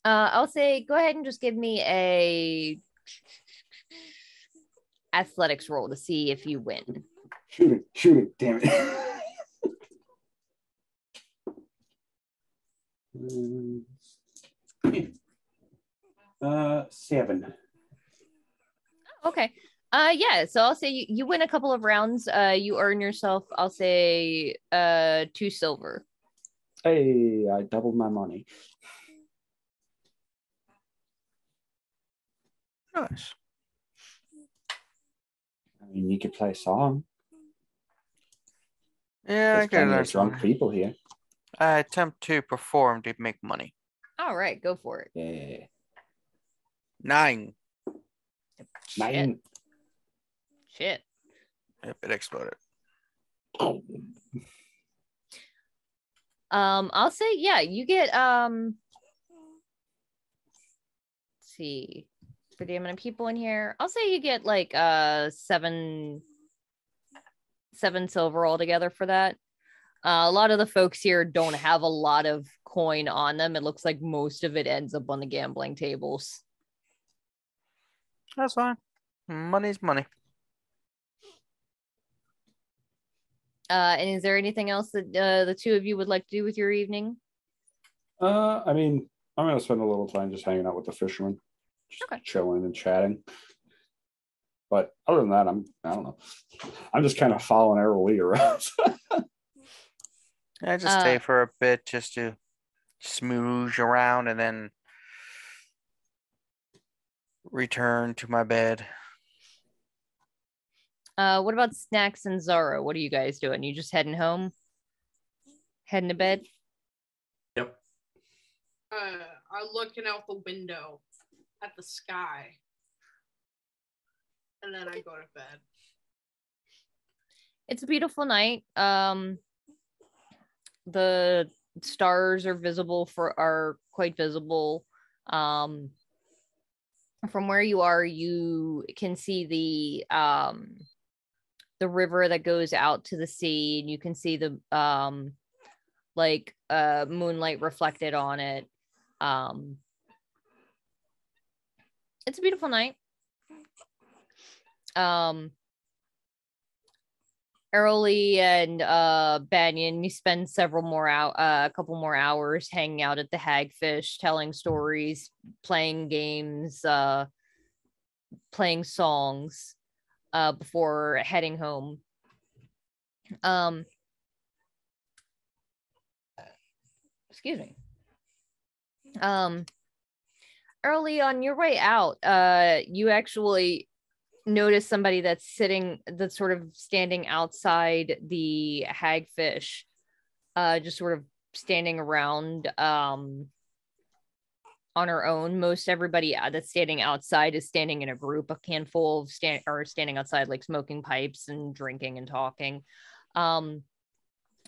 I'll say go ahead and just give me a athletics roll to see if you win. Shoot it, damn it. 7. Okay. Yeah, so I'll say you win a couple of rounds. You earn yourself, I'll say 2 silver. Hey, I doubled my money. Nice. I mean, you could play a song. Yeah, There's I could plenty learn of drunk some. people here. I attempt to perform to make money. All right, go for it. Yeah. 9. 9. Shit. Yep, it exploded. I'll say yeah, you get let's see, for the amount of people in here, I'll say you get like 7 silver altogether for that. A lot of the folks here don't have a lot of coin on them. It looks like most of it ends up on the gambling tables. That's fine. Money's money. And is there anything else that the two of you would like to do with your evening? I mean, I'm gonna spend a little time just hanging out with the fishermen, just chilling and chatting. But other than that, I don't know. I'm just kind of following Aarrol Lei around. I just stay for a bit just to smooge around and then return to my bed. What about Snax and Zaro? What are you guys doing? You just heading home? Heading to bed? Yep. I'm looking out the window at the sky. And then I go to bed. It's a beautiful night. The stars are quite visible. From where you are, you can see river that goes out to the sea, and you can see the moonlight reflected on it. It's a beautiful night. Aarrol Lei and Banyen, you spend a couple more hours hanging out at the Hagfish, telling stories, playing games, playing songs before heading home. Excuse me. Early on your way out, you actually notice somebody that's sort of standing outside the Hagfish, just sort of standing around on her own. Most everybody that's standing outside is standing in a group, a handful of standing outside, like smoking pipes and drinking and talking. A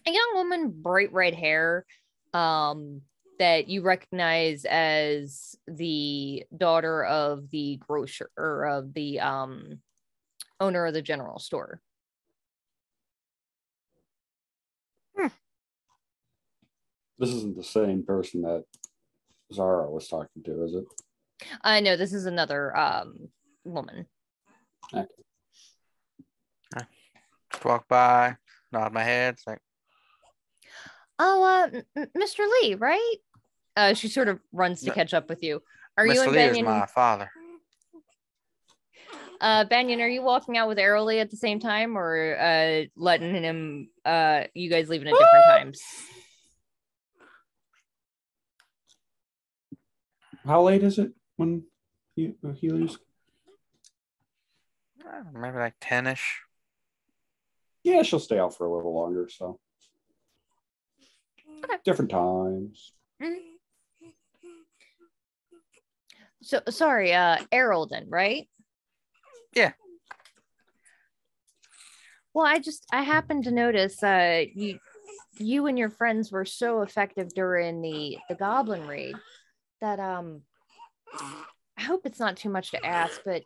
young woman, bright red hair, that you recognize as the daughter of the grocer, or of the owner of the general store. This isn't the same person that Zaro was talking to, is it? No, this is another woman. Okay. Just walk by, nod my head. It's like, oh, Mr. Lei, right? She sort of runs to catch up with you. Are you Mr. and Lei is Banyen? my father. Banyen, are you walking out with Aarrol Lei at the same time, or letting him? You guys leaving at different times? How late is it when he leaves? Maybe like 10-ish. Yeah, she'll stay out for a little longer. So Okay. Different times. Mm-hmm. So sorry, Aarrol then, right? Yeah. Well, I happened to notice you and your friends were so effective during the goblin raid that I hope it's not too much to ask, but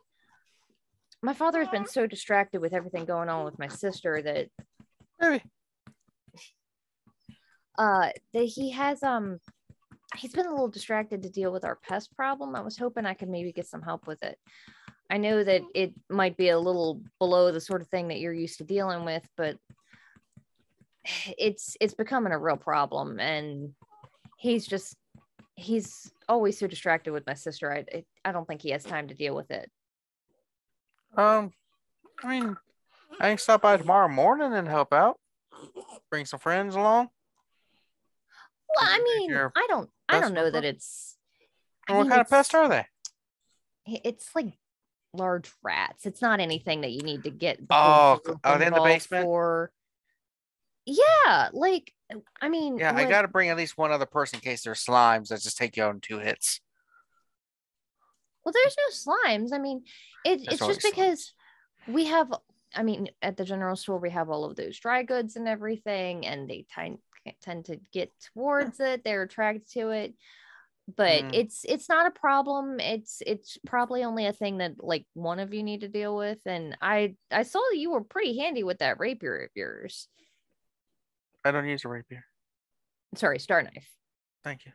my father has been so distracted with everything going on with my sister that Maybe. that he has he's been a little distracted to deal with our pest problem. I was hoping I could maybe get some help with it. I know that it might be a little below the sort of thing that you're used to dealing with, but it's becoming a real problem, and he's always so distracted with my sister. I don't think he has time to deal with it. I mean, I can stop by tomorrow morning and help out. Bring some friends along. Well, I mean, I don't know that it's. What kind of pests are they? It's like large rats. It's not anything that you need to get. Oh, are they in the basement? For... Yeah, like I mean. Yeah, I got to bring at least one other person in case there's slimes that just take you out in 2 hits. Well, there's no slimes. I mean, it's just because we have. I mean, at the general store, we have all of those dry goods and everything, and they tend to get towards it. They're attracted to it, but it's not a problem. It's probably only a thing that like one of you need to deal with. And I saw that you were pretty handy with that rapier of yours. I don't use a rapier. Sorry, star knife. Thank you.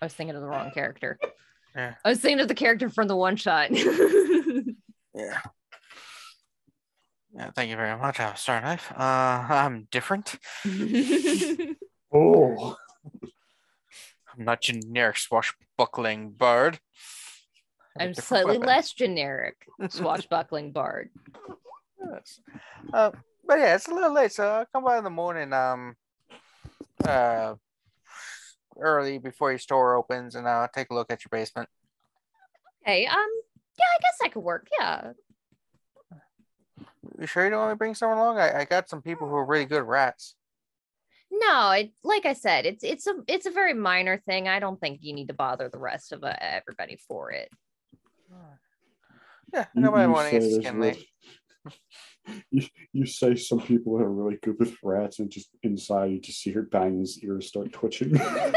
I was thinking of the wrong character. Yeah. I was thinking of the character from the one shot. Yeah. Yeah, thank you very much. I'm Star Knife. I'm different. Oh. I'm not generic swashbuckling bard. I'm slightly less generic swashbuckling bard. Yes. But yeah, it's a little late, so I'll come by in the morning early before your store opens, and I'll take a look at your basement. Okay, yeah, I guess that could work. Yeah. You sure you don't want me to bring someone along? I got some people who are really good rats. No, like I said, it's a very minor thing. I don't think you need to bother the rest of everybody for it. Yeah, nobody want to get skin late. You say some people are really good with rats, and just inside you just see her Banyen's ears start twitching. Yeah,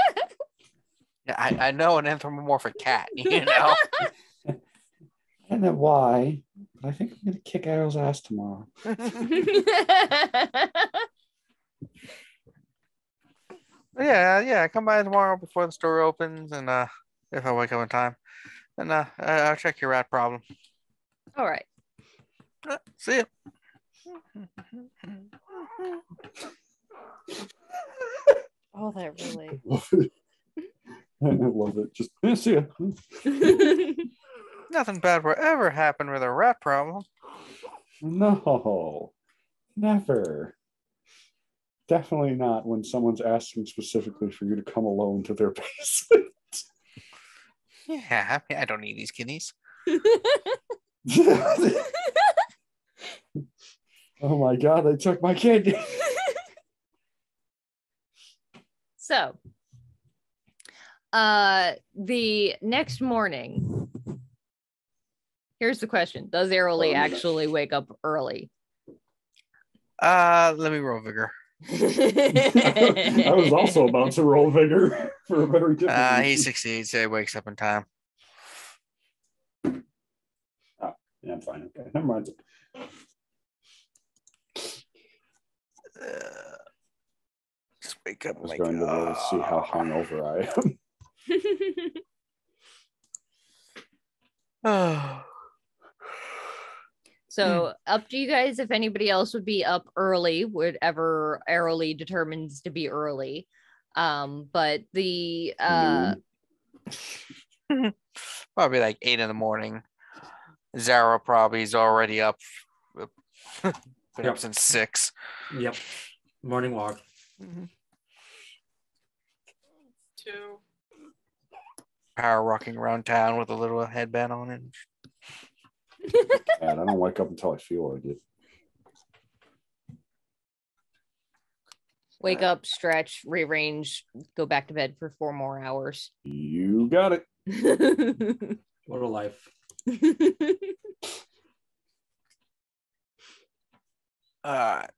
I know an anthropomorphic cat, you know. I don't know why. I think I'm gonna kick Aarrol's ass tomorrow. Yeah. Come by tomorrow before the store opens, and if I wake up in time, and I'll check your rat problem. All right. See ya. Oh, that really. I love it. Just see ya. Nothing bad will ever happen with a rat problem. No, never. Definitely not when someone's asking specifically for you to come alone to their basement. Yeah, I don't need these kidneys. Oh my god, they took my kidney. So, the next morning, here's the question: does Aarrol Lei actually wake up early? Let me roll vigor. I was also about to roll vigor for a very different He reason. succeeds. He wakes up in time. Oh, yeah, I'm fine. Okay, never mind. Just wake up. I was going to roll to see how hungover I am. So up to you guys if anybody else would be up early, whatever Aarrol Lei determines to be early. But the Probably like 8 in the morning. Zaro probably is already up. Been up since 6. Yep. Morning walk. 2. Power rocking around town with a little headband on it. And I don't wake up until I feel like it. wake up, stretch, rearrange, go back to bed for 4 more hours. You got it. What a life.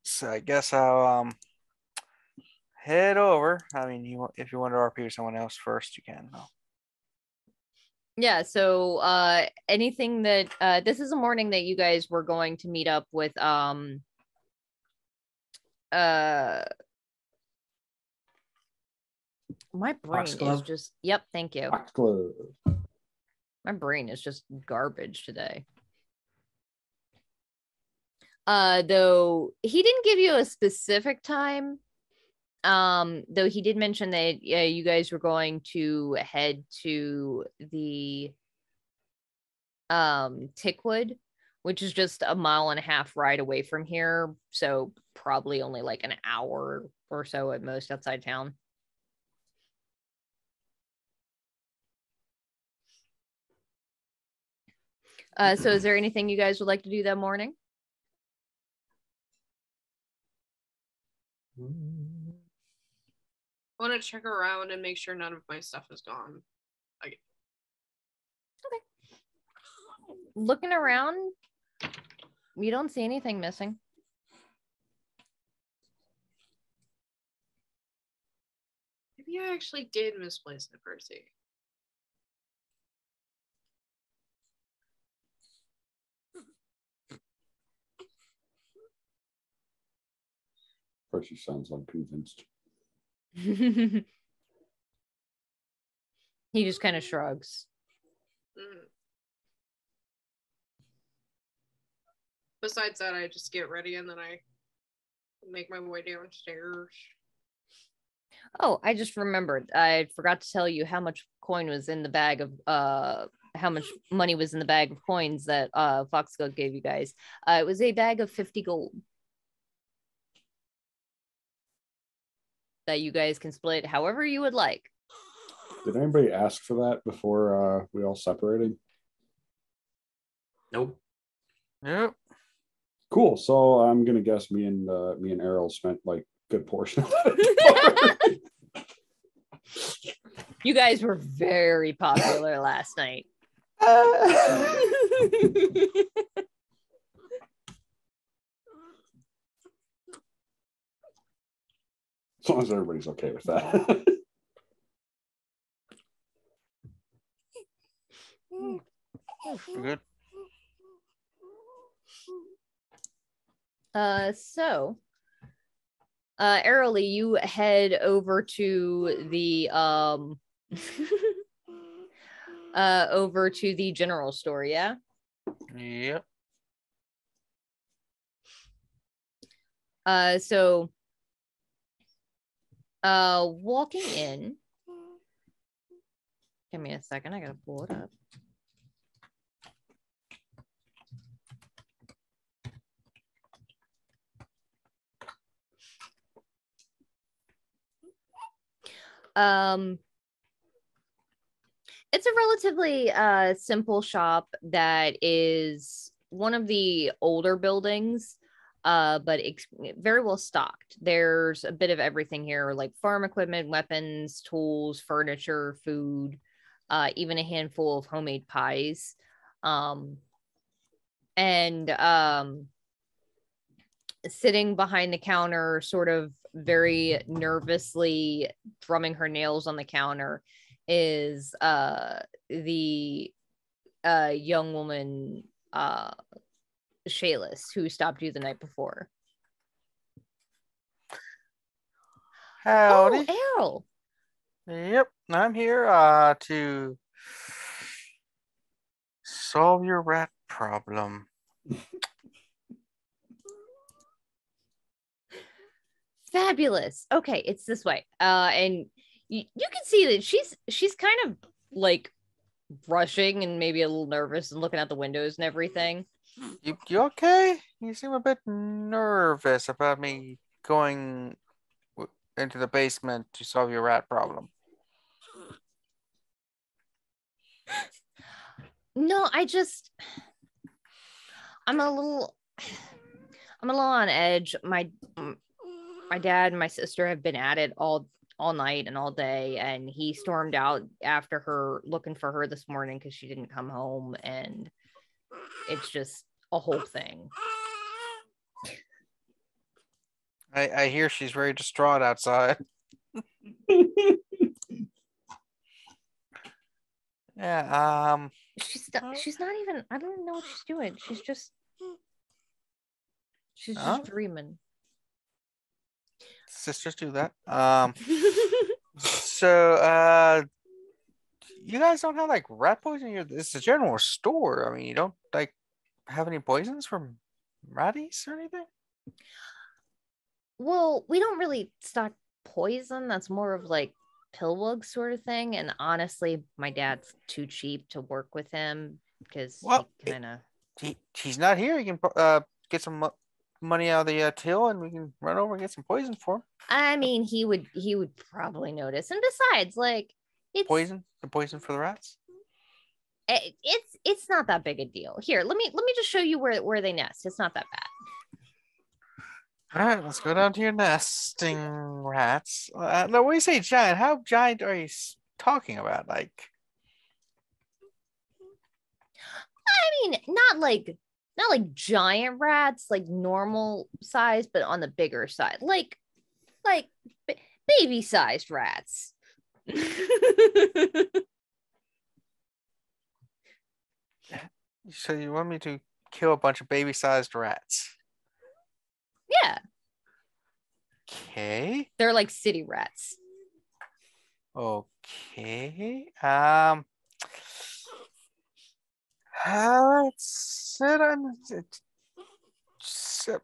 So I guess I'll head over. I mean, if you want to RP with someone else first, you can. Yeah, so anything that this is a morning that you guys were going to meet up with my brain Foxglove? is just thank you. Foxglove. My brain is just garbage today. Though he didn't give you a specific time. Though he did mention that you guys were going to head to the Tickwood, which is just a 1.5 mile ride away from here, so probably only like an hour or so at most outside town. So is there anything you guys would like to do that morning? I want to check around and make sure none of my stuff is gone. Okay. Looking around, you don't see anything missing. Maybe I actually did misplace the Percy. Percy sounds unconvinced. He just kind of shrugs. Besides that, I just get ready and then I make my way downstairs. Oh, I just remembered. I forgot to tell you how much coin was in the bag of how much money was in the bag of coins that Foxglove gave you guys. It was a bag of 50 gold that you guys can split however you would like. Did anybody ask for that before we all separated? Nope. Yep. Cool. So I'm gonna guess me and Aarrol spent like a good portion of that. You guys were very popular last night. As long as everybody's okay with that. We're good. So Aarrol Lei, you head over to the over to the general store, yeah? Yep. So walking in. Give me a second, I gotta pull it up. It's a relatively simple shop that is one of the older buildings, but very well stocked. There's a bit of everything here, like farm equipment, weapons, tools, furniture, food, even a handful of homemade pies. And sitting behind the counter, sort of very nervously drumming her nails on the counter, is the young woman, Shayless, who stopped you the night before. Howdy. Oh, Aarrol. Yep, I'm here to solve your rat problem. Fabulous. Okay, it's this way. And you can see that she's kind of like rushing and maybe a little nervous and looking out the windows and everything. You okay? You seem a bit nervous about me going into the basement to solve your rat problem. No, I'm a little on edge. My dad and my sister have been at it all night and all day, and he stormed out after her, looking for her this morning because she didn't come home, and it's just a whole thing. I hear she's very distraught outside. Yeah, she's not even, I don't know what she's doing. She's just dreaming. Sisters do that. So you guys don't have like rat poison here? It's a general store. I mean, you don't like have any poisons from ratties or anything? Well, we don't really stock poison. That's more of like pillbug sort of thing. And honestly, my dad's too cheap to work with him because he kind of he's not here. You can get some money out of the till, and we can run over and get some poison for him. I mean, he would probably notice. And besides, like, it's the poison for the rats. It's not that big a deal. Here, let me just show you where they nest. It's not that bad. All right, let's go down to your nesting rats. Now, when you say giant, how giant are you talking about? Like, I mean, not like giant rats, like normal size, but on the bigger side, like baby sized rats. So you want me to kill a bunch of baby sized rats? Yeah. Okay. They're like city rats. Okay. Let's sit on.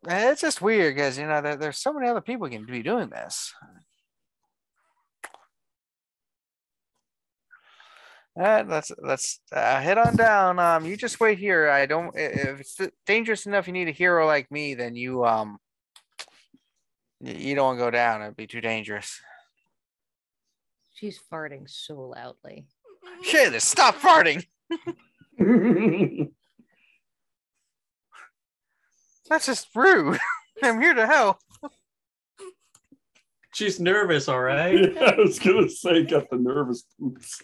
It's just weird because there's so many other people can be doing this. All right, let's head on down. You just wait here. If it's dangerous enough, you need a hero like me. Then you don't want to go down. It'd be too dangerous. She's farting so loudly. Shit! Stop farting. That's just rude. I'm here to help. She's nervous, all right? Yeah, I was gonna say, got the nervous poops.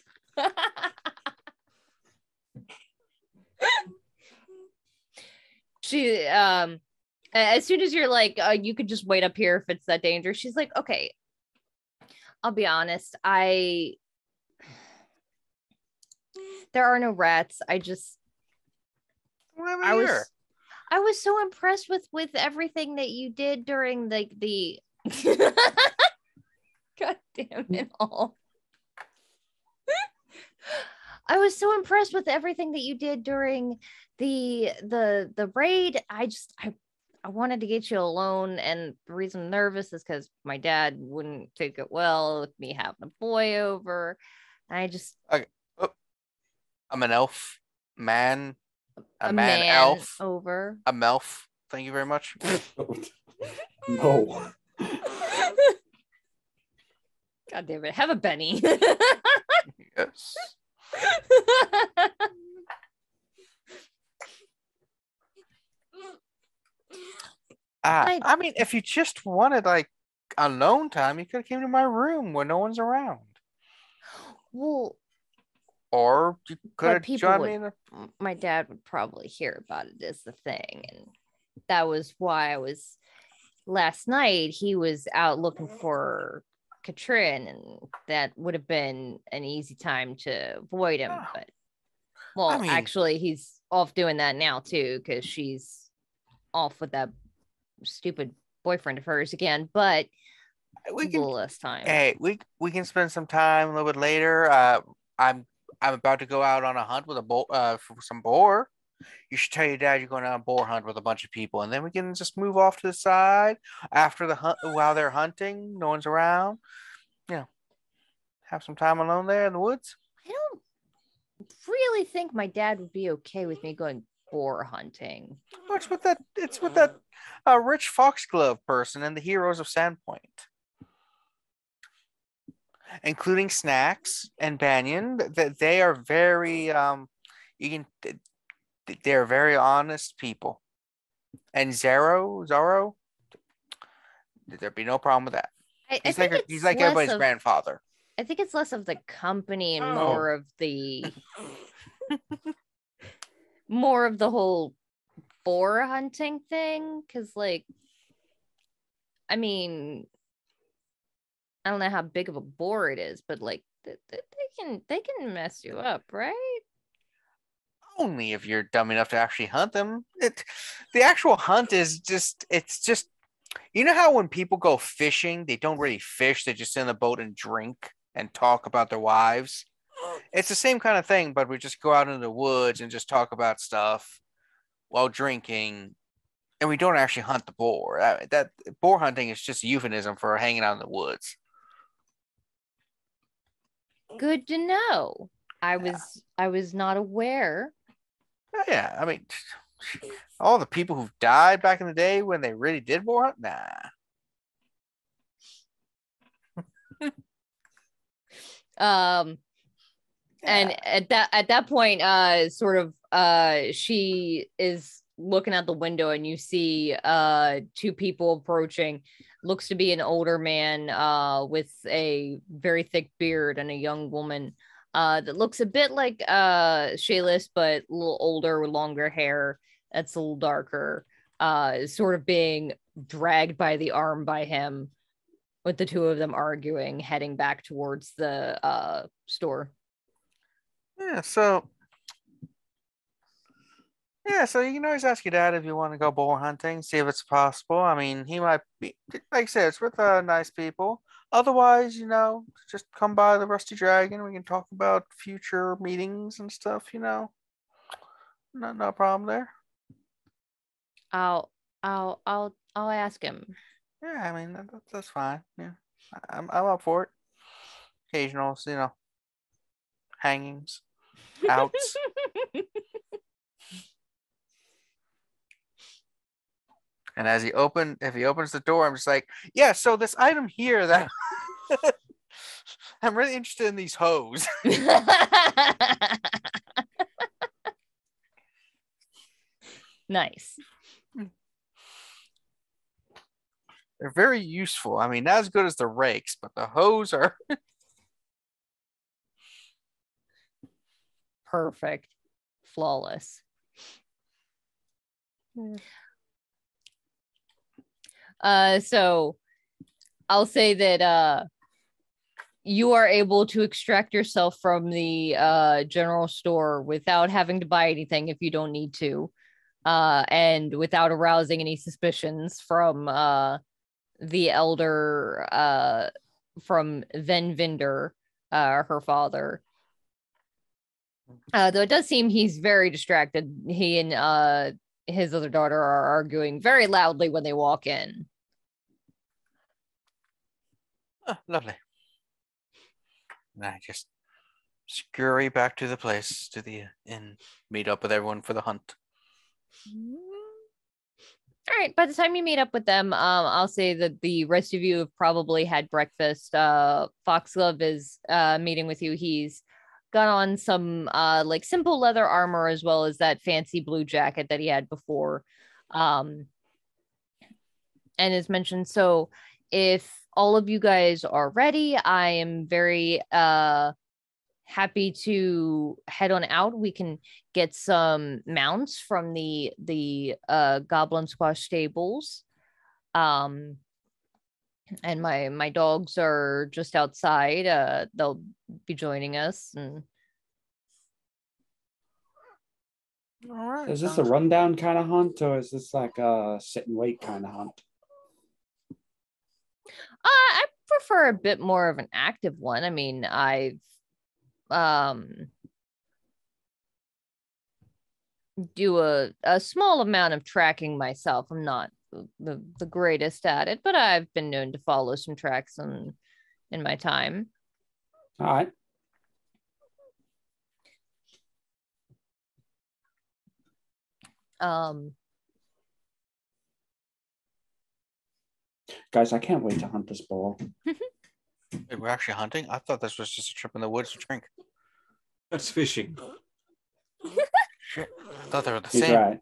She as soon as you're like, you could just wait up here if it's that dangerous, she's like, okay, I'll be honest, there are no rats. I I was so impressed with everything that you did during the God damn it all. I was so impressed with everything that you did during the raid. I wanted to get you alone, and the reason I'm nervous is because my dad wouldn't take it well with me having a boy over. I just Okay. Oh, I'm an elf man, a a man man elf, over. a melf. Thank you very much. No. God damn it. Have a Benny. Yes. I mean, if you just wanted like alone time, you could have came to my room when no one's around. Well, Or you could but have people joined me would, in the my dad would probably hear about it is the thing. And that was why I was, last night, he was out looking for Katrin, and that would have been an easy time to avoid him. But, well, I mean- actually, he's off doing that now, too, because she's off with that stupid boyfriend of hers again. But we a can little less time. Hey, we can spend some time a little bit later. I'm about to go out on a hunt with a for some boar. You should tell your dad you're going on a boar hunt with a bunch of people, and then we can just move off to the side after the hunt while they're hunting. No one's around. You know, have some time alone there in the woods. I don't really think my dad would be okay with me going boar hunting. It's with that rich foxglove person and the heroes of Sandpoint, including Snax and Banyen. That they are very they're very honest people. And Zaro, there'd be no problem with that. I He's think like it's less everybody's of, grandfather. I think it's less of the company and Oh. more of the whole boar hunting thing. Because, like, I mean, I don't know how big of a boar it is, but like they can mess you up, right? Only if you're dumb enough to actually hunt them. The actual hunt is it's just you know how when people go fishing, they don't really fish, they just sit in the boat and drink and talk about their wives. It's the same kind of thing, but we just go out into the woods and just talk about stuff while drinking, and we don't actually hunt the boar. That boar hunting is just a euphemism for hanging out in the woods. Good to know. I was not aware. Yeah, I mean, all the people who died back in the day when they really did boar hunt, nah. And at that point, she is looking out the window, and you see two people approaching. Looks to be an older man with a very thick beard, and a young woman that looks a bit like Shayless, but a little older with longer hair that's a little darker, sort of being dragged by the arm by him, with the two of them arguing, heading back towards the store. Yeah, so you can always ask your dad if you want to go boar hunting, see if it's possible. I mean, he might be, like I said, it's with nice people. Otherwise, just come by the Rusty Dragon. We can talk about future meetings and stuff. No problem there. I'll ask him. Yeah, I mean that's fine. Yeah, I'm up for it. Occasional, hangings, outs. And if he opens the door, I'm just like, yeah. So this item here that I'm really interested in these hoes. Nice. They're very useful. I mean, not as good as the rakes, but the hoes are Perfect. Flawless. So I'll say that you are able to extract yourself from the general store without having to buy anything if you don't need to. and without arousing any suspicions from the elder from Venvinder, her father. Though it does seem he's very distracted. He and his other daughter are arguing very loudly when they walk in. Oh, lovely. And I just scurry back to the place, to the inn, meet up with everyone for the hunt. All right. By the time you meet up with them, I'll say that the rest of you have probably had breakfast. Foxglove is meeting with you. He's got on some like simple leather armor as well as that fancy blue jacket that he had before. And as mentioned, so if all of you guys are ready, I am very happy to head on out. We can get some mounts from the Goblin Squash stables. And my dogs are just outside. They'll be joining us. And All right. Is this a rundown kind of hunt, or is this like a sit and wait kind of hunt? I prefer a bit more of an active one. I mean, I've do a small amount of tracking myself. I'm not the greatest at it, but I've been known to follow some tracks in my time. All right. Guys, I can't wait to hunt this boar. Wait, we're actually hunting? I thought this was just a trip in the woods to drink. That's fishing. Shit. I thought they were the He's same. right.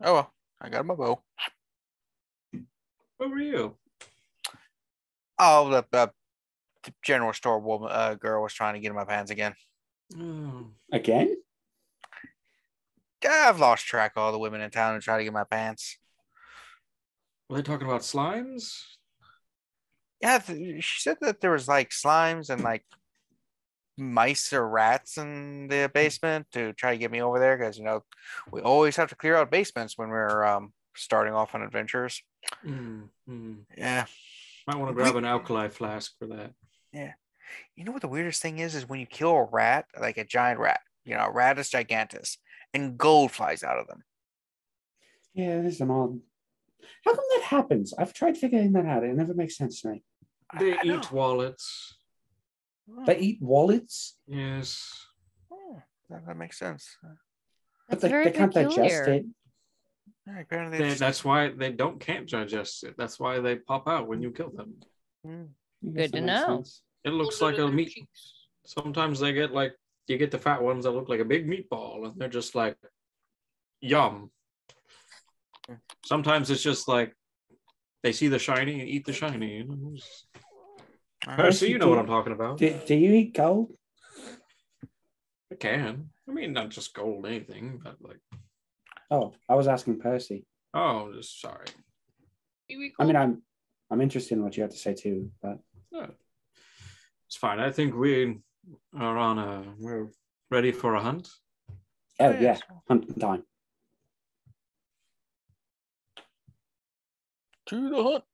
Oh well, I got my bow. Where were you? Oh, the general store woman girl was trying to get in my pants again. Oh. Again? I've lost track of all the women in town who try to get my pants. Were they talking about slimes? Yeah, she said that there was like slimes and like mice or rats in the basement to try to get me over there because we always have to clear out basements when we're starting off on adventures. Yeah, Might want to grab an alkali flask for that. Yeah, you know what the weirdest thing is when you kill a rat, like a giant rat, Rattus gigantus, and gold flies out of them. Yeah, there's an odd. How come that happens? I've tried figuring that out. It never makes sense to me. They I eat know. wallets. They eat wallets, Yes. Oh, that makes sense. but That's very they can't digest peculiar. it. Yeah, apparently That's why they can't digest it. That's why they pop out when you kill them. I guess Good that to makes know. sense. It looks Hold like it a in their meat. cheeks. Sometimes they get like, you get the fat ones that look like a big meatball and they're just like, yum. Sometimes it's just like, they see the shiny and eat the shiny. Percy, you know what I'm talking about. Do you eat gold? I can. I mean, not just gold, anything, but like. Oh, I was asking Percy. Oh, just sorry. I mean, I'm interested in what you have to say too, but No, it's fine. I think we are we're ready for a hunt. oh yeah, hunting time. To the hunt.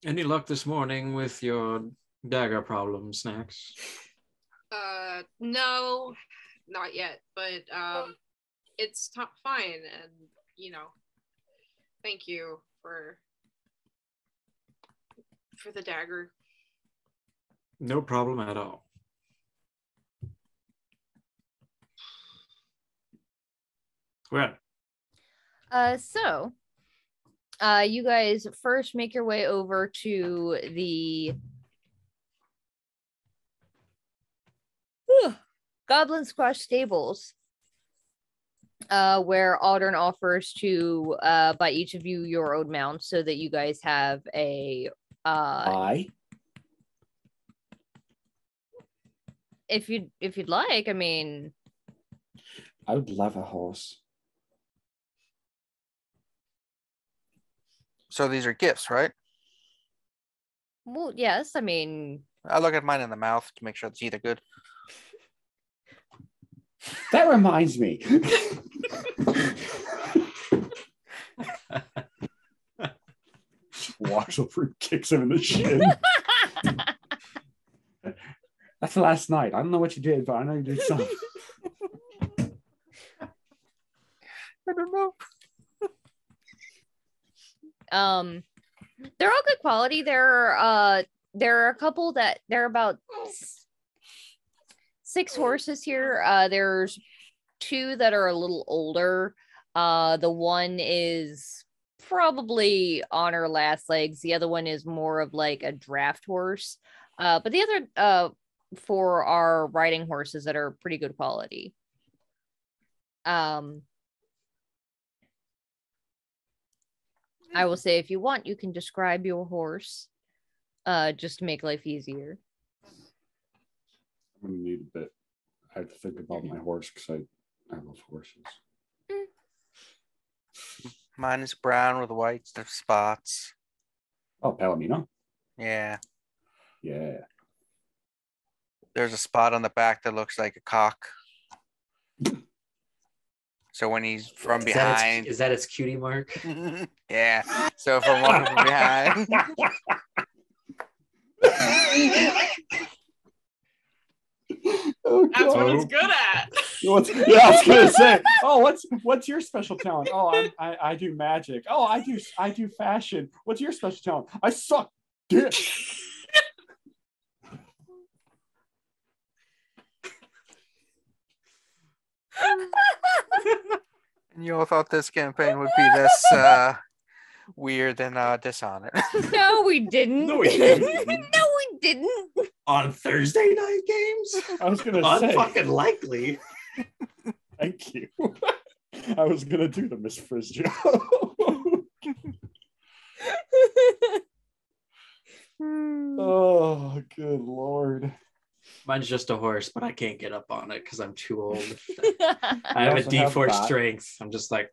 Any luck this morning with your dagger problem, Snax? No, not yet, but it's fine, and thank you for the dagger. No problem at all. Well, So you guys first make your way over to the Goblin Squash stables, where Aldern offers to buy each of you your own mount so that you guys have a I if you'd like. I mean, I would love a horse. So these are gifts, right? well, yes, I mean, I look at mine in the mouth to make sure the teeth are good. That reminds me. Walks over and kicks him in the shin. That's last night. I don't know what you did, but I know you did something. I don't know. They're all good quality. There are a couple that there are about 6 horses here. There's 2 that are a little older. The one is probably on her last legs. The other one is more of like a draft horse. But the other 4 are riding horses that are pretty good quality. I will say, if you want, you can describe your horse, just to make life easier. I'm gonna need a bit. I have to think about my horse because I love horses. Mine is brown with white spots. Oh, Palomino. Yeah. Yeah. There's a spot on the back that looks like a cock. So when he's from behind, is that its cutie mark? yeah. So if I'm walking from behind, Oh, That's what God. it's good at. Yeah, I was gonna say. Oh, what's your special talent? Oh, I do magic. Oh, I do fashion. What's your special talent? I suck dick. and you all thought this campaign would be this weird and dishonored. No, we didn't. No, we didn't. No, we didn't. On Thursday night games? I was gonna say. Unfucking likely. Thank you. I was gonna do the Miss Frizz joke. Oh, good lord. Mine's just a horse, but I can't get up on it because I'm too old. I I have a also have D4 that. strength. I'm just like,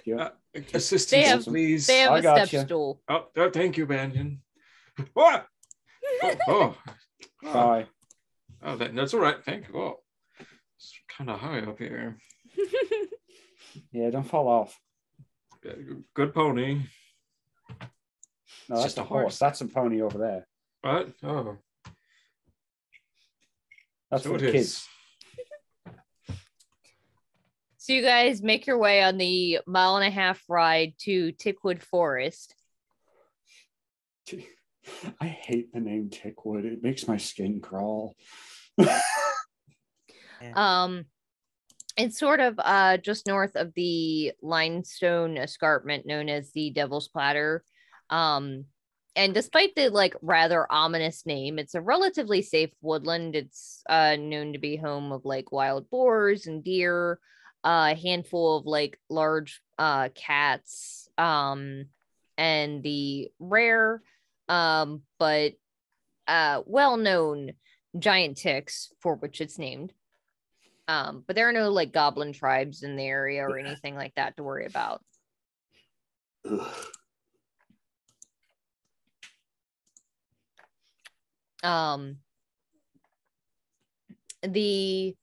Yep. assistance, please. They have I a gotcha. step stool. Oh, thank you, Banyen. What? Oh. Bye. Oh, that's all right. Thank you. Oh, it's kind of high up here. Yeah, don't fall off. Yeah, good pony. No, It's that's just a a horse. horse. That's a pony over there. What? Oh, That's so for it the is. kids. So you guys make your way on the 1.5-mile ride to Tickwood Forest. I hate the name Tickwood. It makes my skin crawl. It's sort of just north of the limestone escarpment known as the Devil's Platter. And despite the like rather ominous name, it's a relatively safe woodland. It's known to be home of like wild boars and deer, a handful of like large cats, and the rare but well-known giant ticks, for which it's named. But there are no like goblin tribes in the area or anything like that to worry about. The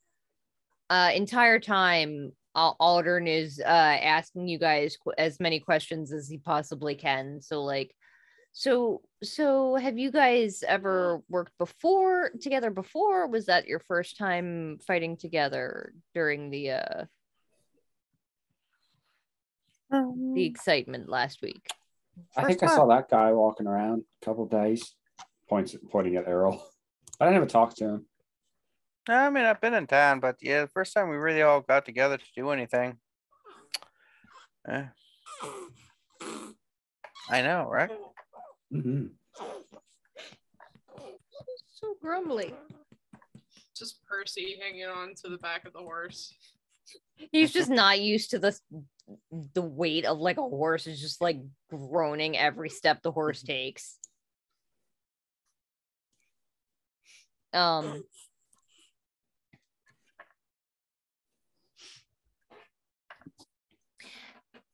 entire time Aldern is asking you guys as many questions as he possibly can. So like, so have you guys ever worked together before? Was that your first time fighting together during the excitement last week? I think I saw that guy walking around a couple of days, pointing at Aarrol. I never talked to him. I mean, I've been in town, but yeah, the first time we really all got together to do anything. I know, right? Mm-hmm. So grumbly. Just Percy hanging on to the back of the horse. He's just not used to the weight of like a horse. Is just like groaning every step the horse takes.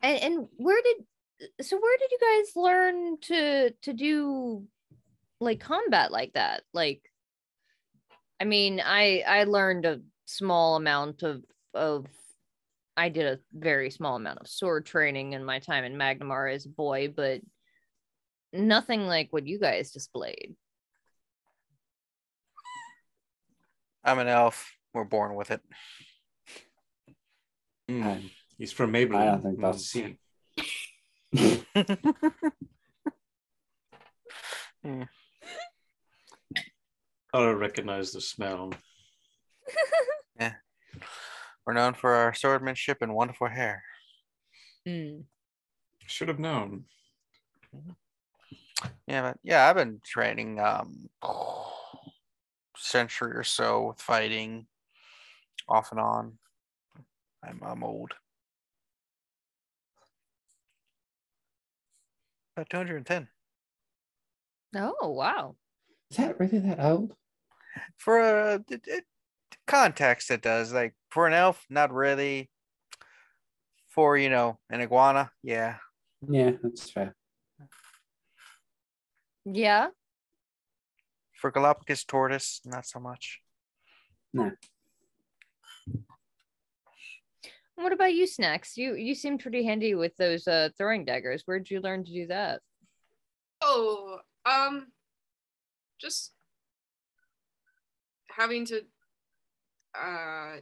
And where did you guys learn to do like combat like that? Like, I mean, I learned small amount of I did a very small amount of sword training in my time in Magnamar as a boy, but nothing like what you guys displayed. I'm an elf. We're born with it. He's from Maybelline. I don't think that's it. I don't recognize the smell. Yeah. We're known for our swordmanship and wonderful hair. Should have known. Yeah, but yeah, I've been training century or so with fighting off and on. I'm old. About 210. Oh, wow. Is that really that old? For a context, it does. Like for an elf, not really. For an iguana, yeah. Yeah, that's fair. Yeah. For Galapagos tortoise, not so much. No. What about you, Snax? You seem pretty handy with those throwing daggers. Where'd you learn to do that? Oh, just having to I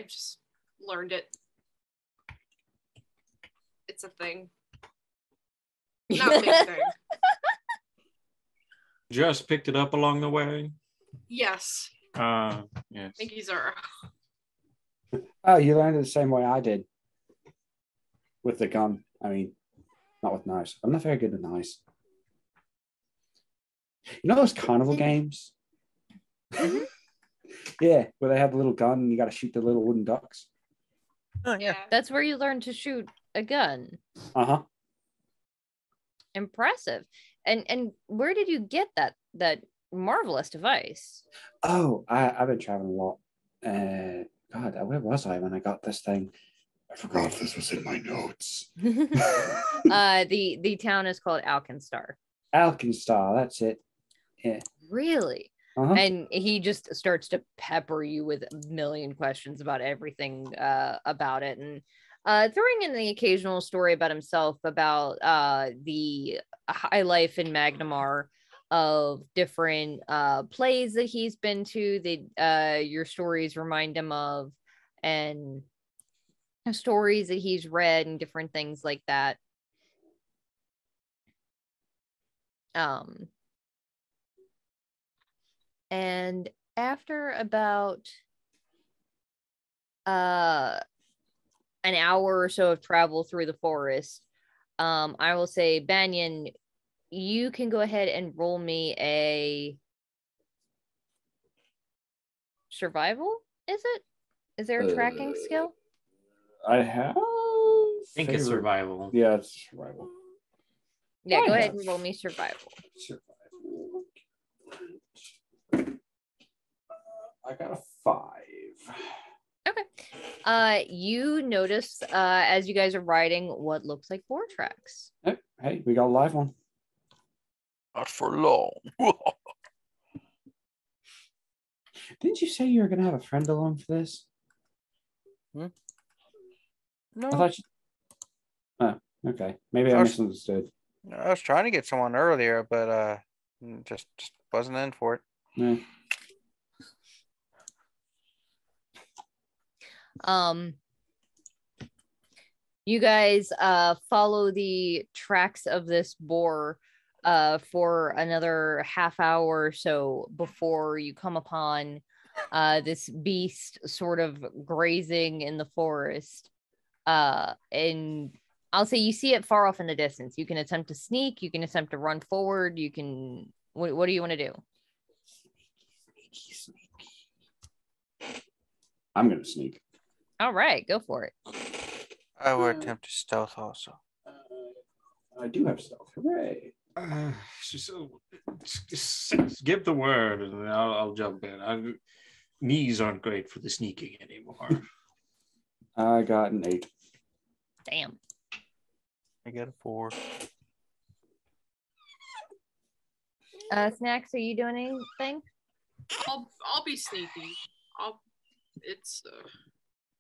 just learned it. It's a thing. Not a big thing. Just picked it up along the way. Yes. Yes. Thank you, Zaro. Oh, you learned it the same way I did. With the gun. I mean, not with knives. I'm not very good at knives. You know those carnival games? Yeah, where they have the little gun and you got to shoot the little wooden ducks. Oh yeah. That's where you learn to shoot a gun. Uh-huh. Impressive. And where did you get that marvelous device? Oh, I've been traveling a lot. God, where was I when I got this thing? I forgot if this was in my notes. The town is called Alkenstar. Alkenstar, that's it. Yeah. Really? Uh-huh. And he just starts to pepper you with a million questions about everything about it, and throwing in the occasional story about himself, about the high life in Magnamar, of different plays that he's been to, that your stories remind him of, and stories that he's read and different things like that. And after about an hour or so of travel through the forest, I will say, Banyen, you can go ahead and roll me a survival. Is there a tracking skill? I have. I think it's survival. Yeah, it's survival. Yeah, go ahead and roll me survival. I got a 5. Okay. You notice as you guys are riding what looks like boar tracks. Hey, we got a live one. Not for long. Didn't you say you were going to have a friend along for this? No. I thought you... Oh, okay. Maybe I misunderstood. I was trying to get someone earlier, but just wasn't in for it. Yeah. You guys follow the tracks of this boar for another half hour or so before you come upon this beast sort of grazing in the forest. And I'll say you see it far off in the distance. You can attempt to sneak, you can attempt to run forward, you can... What do you want to do? Sneaky. I'm going to sneak. All right, go for it. I would attempt to stealth also. I do have stealth. Hooray. So give the word and I'll jump in. Knees aren't great for the sneaking anymore. I got an 8. Damn. I got a 4. Snax, are you doing anything? I'll be sneaky. It's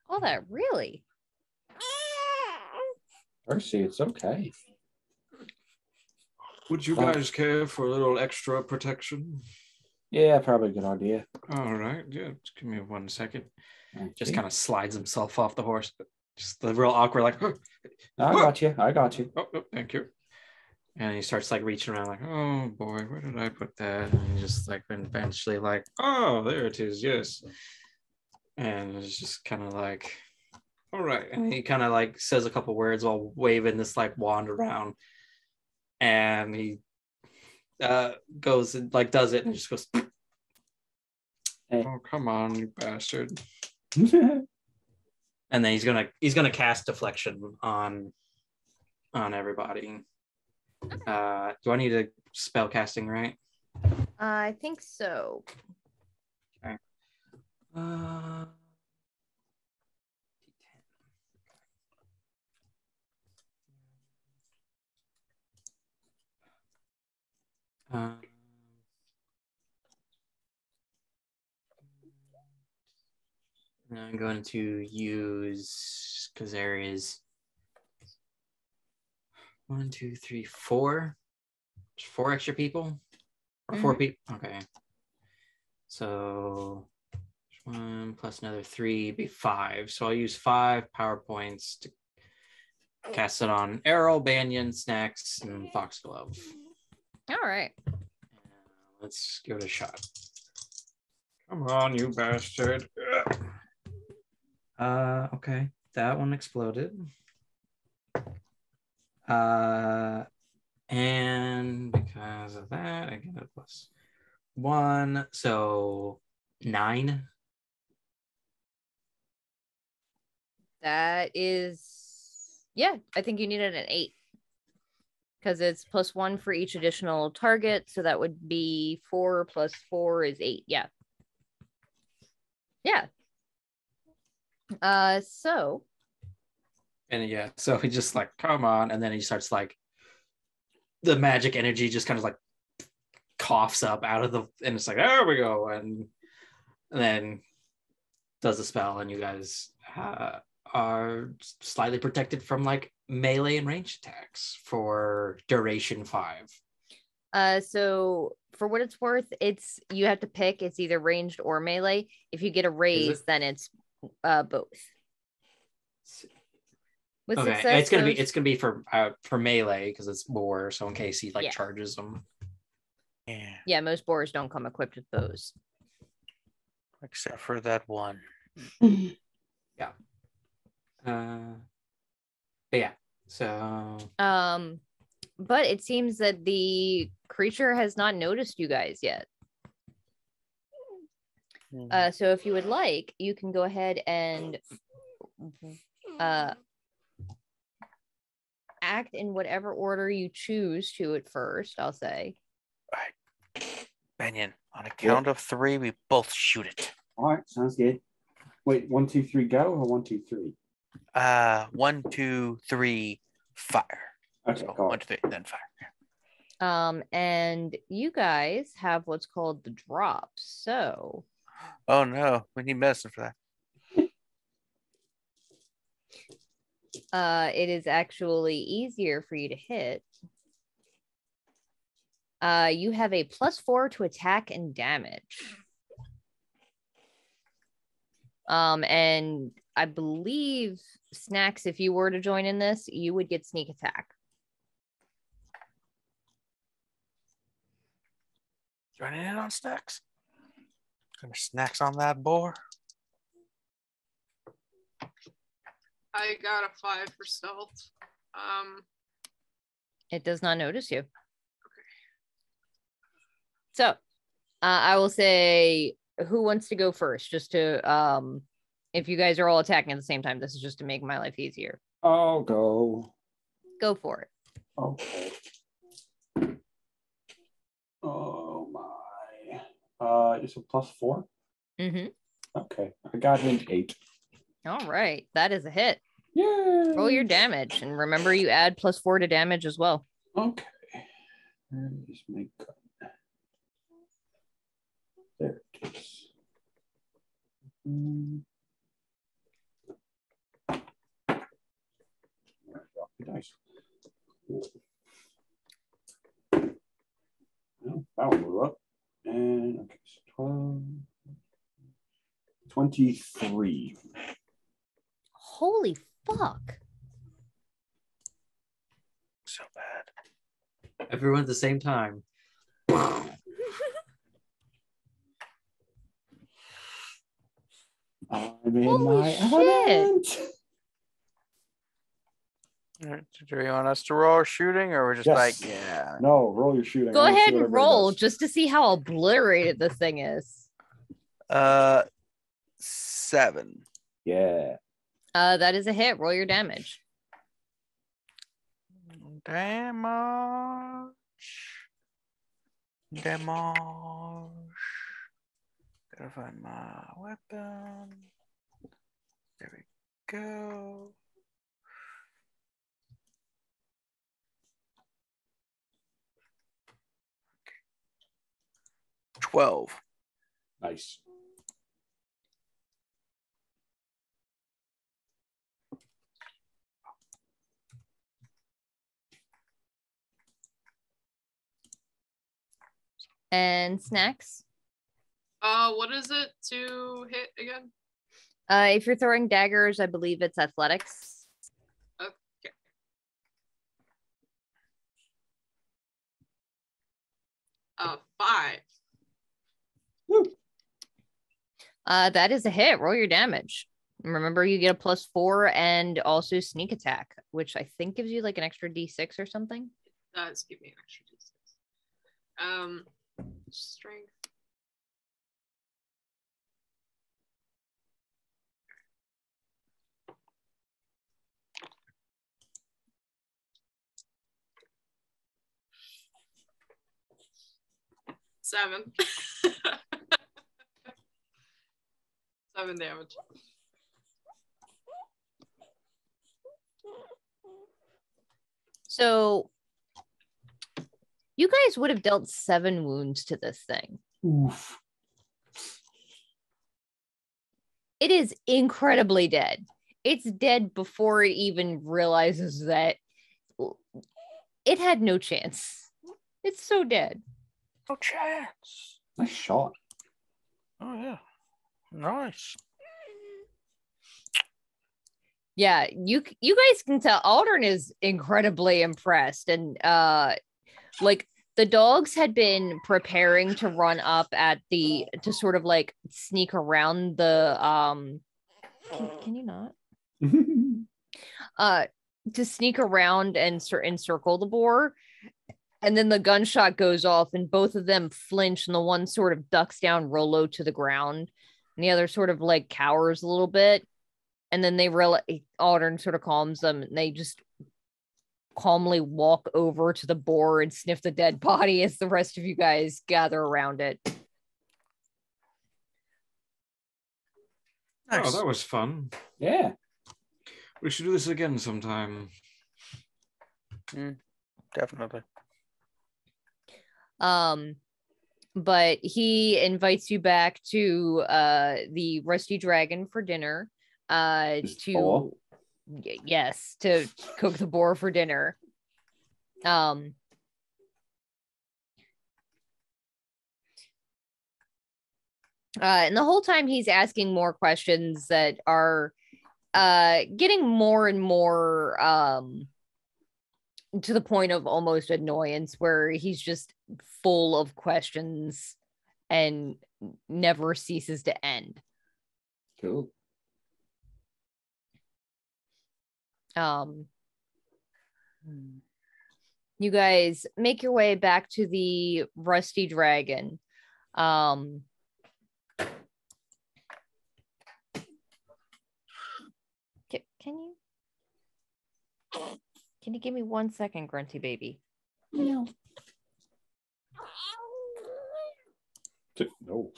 All that, really? Percy, it's okay. Would you guys care for a little extra protection? Yeah, probably a good idea. All right. Yeah. Just give me 1 second. Just Okay. kind of slides himself off the horse. Just the real awkward, like, I got you. I got you. oh, thank you. And he starts like reaching around, like, oh boy, where did I put that? And he just like eventually, like, oh, there it is, yes. And it's just kind of like, all right. And he kind of like says a couple words while waving this like wand around. And he goes and like does it and just goes, Hey. oh, come on, you bastard. And then he's gonna cast deflection on everybody. Do I need a spell casting, right? I think so. Okay. I'm going to use, because there is 1, 2, 3, 4. 4 extra people? Or 4 people? Okay. So 1 plus another 3 be 5. So I'll use 5 power points to cast it on Aarrol, Banyen, Snax, and Foxglove. All right. Let's give it a shot. Come on, you bastard. Okay. That one exploded. And because of that, I get a +1. So 9. That is, yeah, I think you needed an 8. Because it's +1 for each additional target. So that would be 4 plus 4 is 8. Yeah. Yeah. So. And yeah, so he just like, come on. And then he starts like, the magic energy just kind of like coughs up out of the, and it's like, there we go. And then does the spell, and you guys are slightly protected from like melee and ranged attacks for duration 5. So for what it's worth, you have to pick. It's either ranged or melee. If you get a raise, then it's both. With okay, success, it's gonna be for melee because it's boar. So in case he like charges them. Yeah, most boars don't come equipped with bows, except for that one. Yeah. But yeah. So. But it seems that the creature has not noticed you guys yet. So if you would like, you can go ahead and act in whatever order you choose to at first, I'll say. All right. Banyen, on a count of 3, we both shoot it. All right, sounds good. Wait, 1, 2, 3, go, or 1, 2, 3? 1, 2, 3, fire. Okay, so cool. 1, 2, 3, then fire. And you guys have what's called the drop. So. Oh no, we need medicine for that. It is actually easier for you to hit. You have a +4 to attack and damage. And I believe, Snax, if you were to join in this, you would get sneak attack. Joining in on Snax? Gonna snacks on that boar? I got a 5 for stealth. It does not notice you. Okay. So, I will say, who wants to go first? Just to, if you guys are all attacking at the same time, this is just to make my life easier. I'll go. Go for it. Okay. Oh my. It's a +4? Mm-hmm. Okay, I got an 8. All right, that is a hit. Yay! Roll your damage, and remember you add +4 to damage as well. Okay. There's my gun. There it is. Nice. Well, that'll move up. And okay, so 12, 23. Holy fuck. So bad. Everyone at the same time. I'm in Holy my shit. element. Alright, do you want us to roll shooting, or we're just Yes. like, yeah? No, roll your shooting. Go I wanna see ahead what and everybody roll does. just to see how obliterated this thing is. 7. Yeah. That is a hit. Roll your damage. Damage. Gotta find my weapon. There we go. Okay. 12. Nice. And Snax. What is it to hit again? If you're throwing daggers, I believe it's athletics. Okay. 5. Woo. That is a hit. Roll your damage. Remember, you get a +4 and also sneak attack, which I think gives you like an extra D6 or something. It does give me an extra D6. Strength. Seven. 7 damage. So you guys would have dealt 7 wounds to this thing. Oof. It is incredibly dead. It's dead before it even realizes that it had no chance. It's so dead. No chance. Nice shot. Oh yeah. Nice. Yeah, you guys can tell Aldern is incredibly impressed, and like the dogs had been preparing to run up at to sort of like sneak around the can you not to sneak around and encircle the boar, and then the gunshot goes off and both of them flinch, and the one sort of ducks down Rolo to the ground and the other sort of like cowers a little bit, and then they realize Aldern sort of calms them, and they just calmly walk over to the boar and sniff the dead body as the rest of you guys gather around it. Nice. Oh, that was fun. Yeah. We should do this again sometime. Definitely. But he invites you back to the Rusty Dragon for dinner. To cook the boar for dinner. And the whole time he's asking more questions that are getting more and more to the point of almost annoyance, where he's just full of questions and never ceases to end. Cool. You guys make your way back to the Rusty Dragon. Can you give me 1 second, Grunty baby? No. No.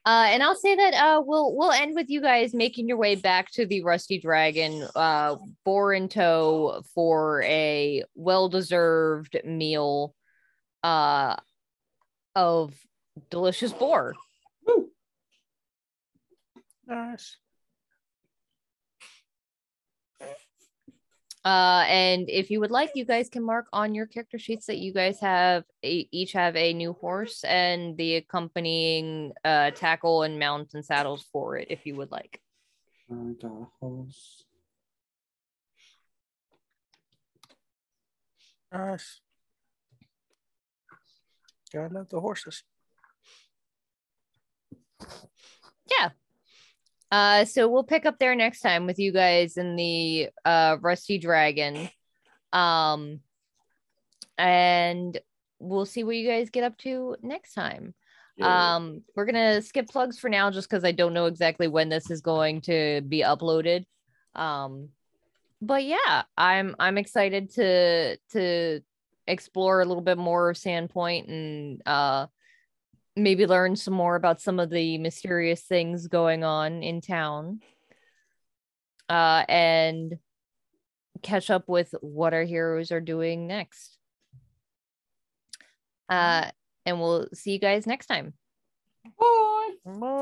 And I'll say that we'll end with you guys making your way back to the Rusty Dragon, boar in tow, for a well-deserved meal. of delicious boar. Nice. And if you would like, you guys can mark on your character sheets that you guys have each have a new horse and the accompanying tackle and mount and saddles for it, if you would like. I got a horse. Nice. Gotta love the horses. Yeah. So we'll pick up there next time with you guys in the Rusty Dragon. And we'll see what you guys get up to next time. Yeah. We're gonna skip plugs for now just because I don't know exactly when this is going to be uploaded. But yeah, I'm excited to explore a little bit more of Sandpoint and maybe learn some more about some of the mysterious things going on in town. And catch up with what our heroes are doing next. And we'll see you guys next time. Bye. Bye.